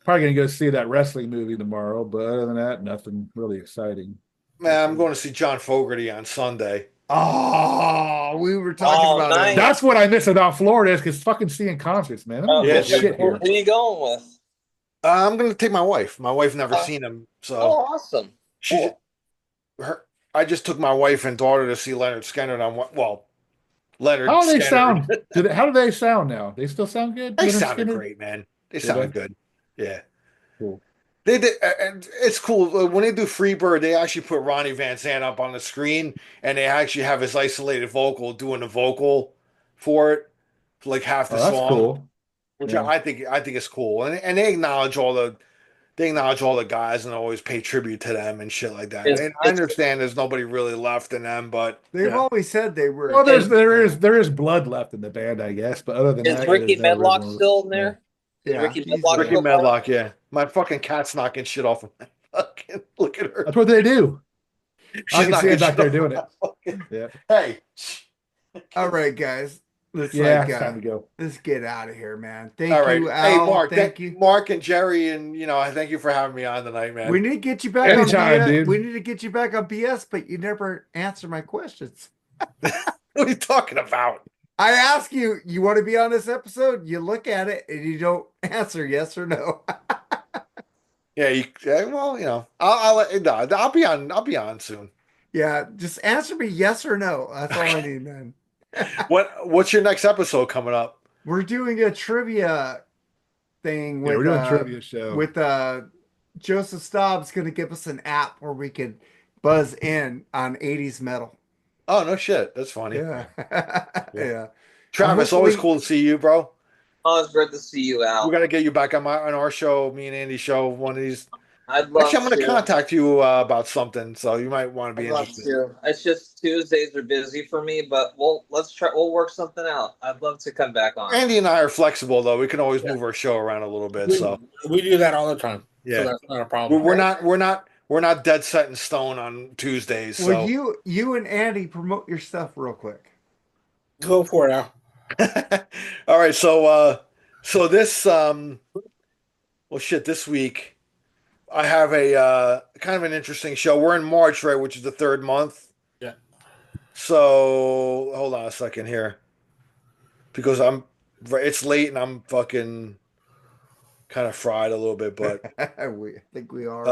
probably gonna go see that wrestling movie tomorrow, but other than that, nothing really exciting. Man, I'm going to see John Fogerty on Sunday. Oh, we were talking about nice. it. That's what I miss about Florida is because fucking seeing concerts, man. Yeah, shit here. Who are you going with? I'm going to take my wife. My wife never seen him, so. Oh, awesome. I just took my wife and daughter to see Leonard Skinner on Leonard. How do they Skinner. sound? How do they sound now? They still sound good. They sounded great, man. They sounded good. Yeah. Cool. They did, and it's cool when they do Freebird. They actually put Ronnie Van Zant up on the screen, and they actually have his isolated vocal doing the vocal for it, like half the song. Cool. Which I think is cool, and they acknowledge all the they acknowledge all the guys and always pay tribute to them and shit like that. It's- And I understand there's nobody really left in them, but They've Yeah. always said they were. Well, there is blood left in the band, I guess. But other than Is that, Ricky there's no Medlock original- still in there? Yeah, Is Ricky he's Medlock there. Ricky still part of it? Medlock, yeah. My fucking cat's knocking shit off of my fucking look at her. That's what they do. I She's can see knocking it back shit there off doing my it. fucking- Yeah. Hey. All right, guys. Let's Yeah, like, it's time to go. let's get out of here, man. Thank All right. you, Hey, Al. Mark. Thank you. Mark and Jerry, and I thank you for having me on tonight, man. We need to get you back Anytime, on BS. dude. We need to get you back on BS, but you never answer my questions. What are you talking about? I ask you, you want to be on this episode? You look at it and you don't answer yes or no. Yeah, well, I'll be on. I'll be on soon. Yeah, just answer me yes or no. That's all I need, man. What's your next episode coming up? We're doing a trivia thing Yeah, with we're doing a trivia show. with Joseph Staub's going to give us an app where we can buzz in on 80s metal. Oh, no shit. That's funny. Yeah. Yeah. Travis, always Hopefully- cool to see you, bro. Oh, it's great to see you, Al. We got to get you back on our show, me and Andy's show. One of these. I'd love Actually, I'm going to to. contact you about something, so you might want to be I'd love interested. to. It's just Tuesdays are busy for me, but let's try. We'll work something out. I'd love to come back on. Andy and I are flexible, though. We can always move our show around a little bit. So We do that all the time. yeah, So that's not a problem. we're not dead set in stone on Tuesdays. So Well, you and Andy promote your stuff real quick. Go for it, Al. all right. So this this week I have a kind of an interesting show. We're in March, right, which is the third month. Yeah. So hold on a second here, because it's late and I'm fucking kind of fried a little bit, but I think we are.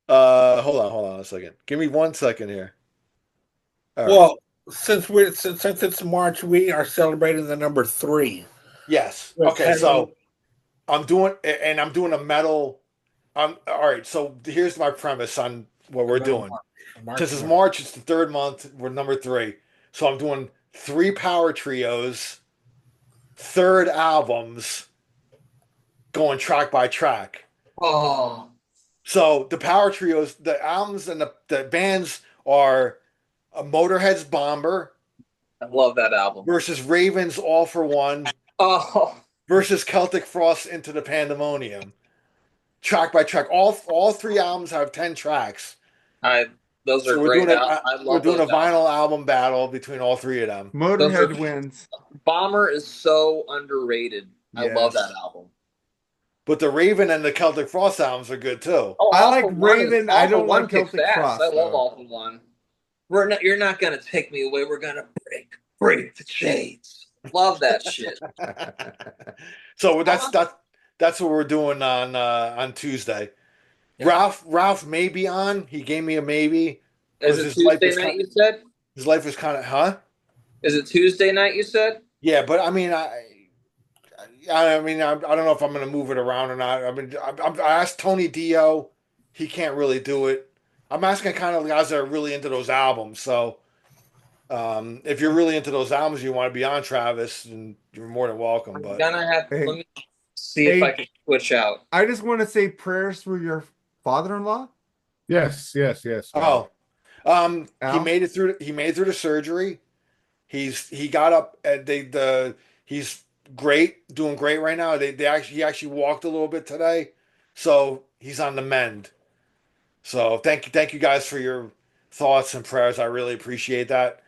hold on a second. Give me 1 second here. All right. Well, since it's March, we are celebrating the number 3. Yes. Yes, Okay, so I'm doing a metal. All right, so here's my premise on what we're doing. Since it's March, it's the third month. We're number 3. So I'm doing 3 power trios, third albums, going track by track. Oh, So the power trios, the albums and the bands are Motorhead's Bomber I love that album. versus Raven's All for One Oh, versus Celtic Frost Into the Pandemonium. Track by track. All 3 albums have 10 tracks. those are So great. we're love doing a those vinyl album battle between all 3 of them. Motorhead those are- wins. Bomber is so underrated. I love Yes. that album. But the Raven and the Celtic Frost albums are good too. Oh, I All like for One is- Raven. All I for don't One like kicks Celtic ass. Frost, I love though. All for One. You're not gonna take me away. We're gonna break the chains. Love that shit. So that's what we're doing on Tuesday. Yeah. Ralph may be on. He gave me a maybe. Is it His life Tuesday is night? kind- You said. His life is kind of, huh? Is it Tuesday night? You said. Yeah, but I mean, I don't know if I'm going to move it around or not. I mean, I asked Tony Dio. He can't really do it. I'm asking kind of guys that are really into those albums. So if you're really into those albums, you want to be on, Travis, and you're more than welcome. I'm But gonna have. Hey. Let me see if Hey. I can switch out. I just want to say prayers for your father-in-law. Yes. oh, he Al? made it through. He made it through the surgery. He got up and he's great, doing great right now. He actually walked a little bit today, so he's on the mend. So thank you guys for your thoughts and prayers. I really appreciate that.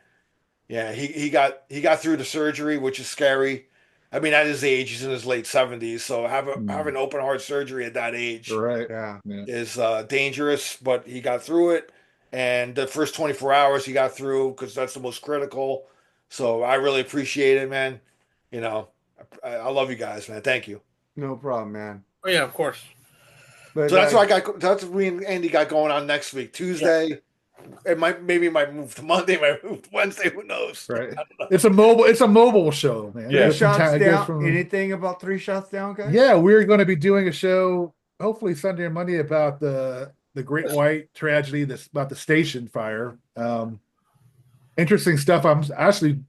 Yeah, he got through the surgery, which is scary. I mean, at his age, he's in his late 70s, so having open heart surgery at that age Right. Yeah. is dangerous. But he got through it, and the first 24 hours he got through because that's the most critical. So I really appreciate it, man. I love you guys, man. Thank you. No problem, man. Oh yeah, of course. But So that's what we and Andy got going on next week, Tuesday. It might move to Monday, might move to Wednesday. Who knows? Right. It's a mobile show, man. Yeah. It Three goes from shots time- it goes down. from- Anything about 3 shots down, guys? Yeah, we're going to be doing a show hopefully Sunday or Monday about the Great White tragedy, about the station fire. Interesting stuff. I'm actually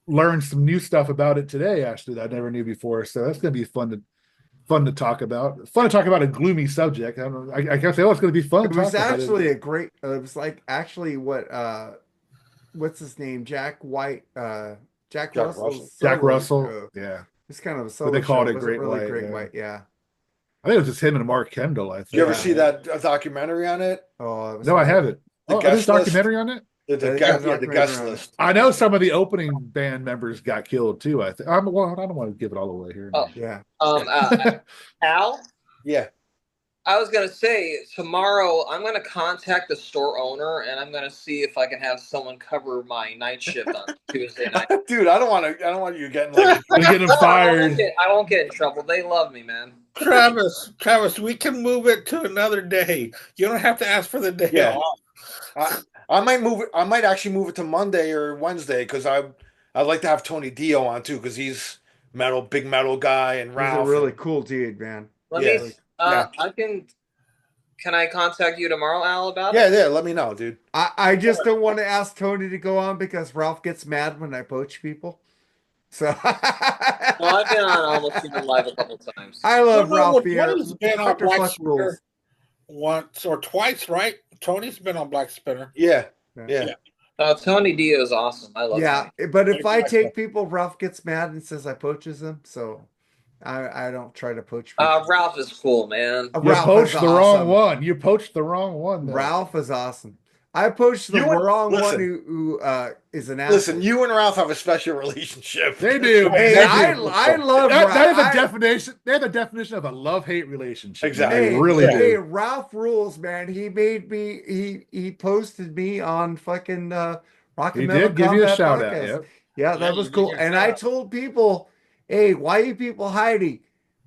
learned some new stuff about it today, actually, that I never knew before. So that's going to be fun fun to talk about. Fun to talk about a gloomy subject. I don't know. I can't say, oh, it's going to be fun. It was talking about actually a great. It was like actually what's his name? Jack White. Jack Russell's Jack solo Russell. show. Yeah. It's kind of a But solo they called show. it Wasn't Great really White. Great Yeah. White. Yeah. I think it was just him and Mark Kendall. I think. Did you ever Yeah. see that documentary on it? Oh, it was No, I horrible. haven't. The Oh, there's guest a list? documentary on it. The They guest, got a yeah, the documentary guest on it. list. I know some of the opening band members got killed too. I think. Well, I don't want to give it all away here. Oh. Yeah. Al, Yeah. I was gonna say tomorrow I'm gonna contact the store owner and I'm gonna see if I can have someone cover my night shift on Tuesday night. Dude, I don't want you getting like They get him fired. I won't get in trouble. They love me, man. Travis, we can move it to another day. You don't have to ask for the day Yeah. off. I might move it. I might actually move it to Monday or Wednesday because I'd like to have Tony Dio on too because he's big metal guy, and He's Ralph. a really cool dude, man. Let Yeah. me. I can. Can I contact you tomorrow, Al, about it? Yeah. Let me know, dude. I just don't want to ask Tony to go on because Ralph gets mad when I poach people. So Well, I've been on Almost Human Live a couple times. I love Ralph here. Tony's been on Fuck or Black fuck Spinner rules. once or twice, right? Tony's been on Black Spinner. Yeah. Tony Dio is awesome. I love Yeah, Tony. but if I take people, Ralph gets mad and says I poaches them. So I don't try to poach people. Ralph is cool, man. You Ralph poached is the wrong awesome. one. You poached the wrong one. Though. Ralph is awesome. I poached the wrong one who is an asshole. Listen, you and Ralph have a special relationship. They do. Hey, They I do. love That is Ralph. a definition. They're the definition of a love-hate relationship. Exactly. They Hey, really hey, do. Ralph rules, man. He made me. He posted me on fucking Rock and He Metal did give you a Combat shout out. Podcast. Yep. Yeah, Yeah, that you was did cool. your And shout I out. told people, hey, why you people hiding?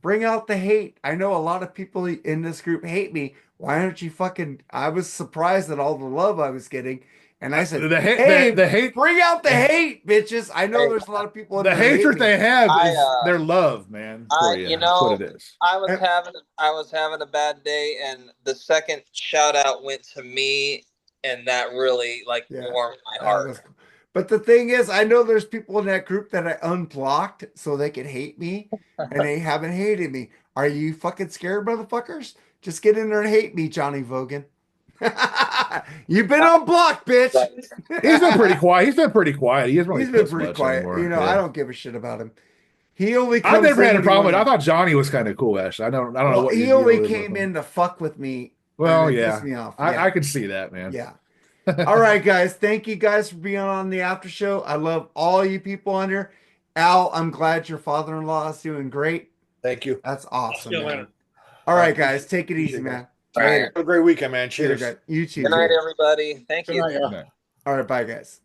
Bring out the hate. I know a lot of people in this group hate me. Why aren't you fucking? I was surprised at all the love I was getting. And I said, The hate, hey, the hate, bring out the hate, bitches. I know there's a lot of people in the there that hate hatred me. they have I, is their love, man. For you. you That's know, what it is. I was having a bad day, and the second shout out went to me, and that really warmed my That heart. was cool. But the thing is, I know there's people in that group that I unblocked so they can hate me, and they haven't hated me. Are you fucking scared, motherfuckers? Just get in there and hate me, Johnny Vogan. You've been unblocked, bitch. He's been pretty quiet. He's been pretty quiet. He hasn't really He's been posted pretty much quiet. anymore. You know, Yeah. I don't give a shit about him. He only. I've never had a in problem with it. when I thought Johnny was kind of cool, actually. I don't know well, what he your only deal is came with him. in to fuck with me. Well, and it yeah, pissed me off. Yeah. I can see that, man. Yeah. All right, guys. Thank you guys for being on the after show. I love all you people on here. Al, I'm glad your father-in-law is doing great. Thank you. That's awesome, See you man. later. All right, guys. Take it easy, Appreciate man. All right. Later. Have a great weekend, man. Later, Cheers. guys. You too. Good night, everybody. Thank Good you. night, y'all. All right, bye, guys.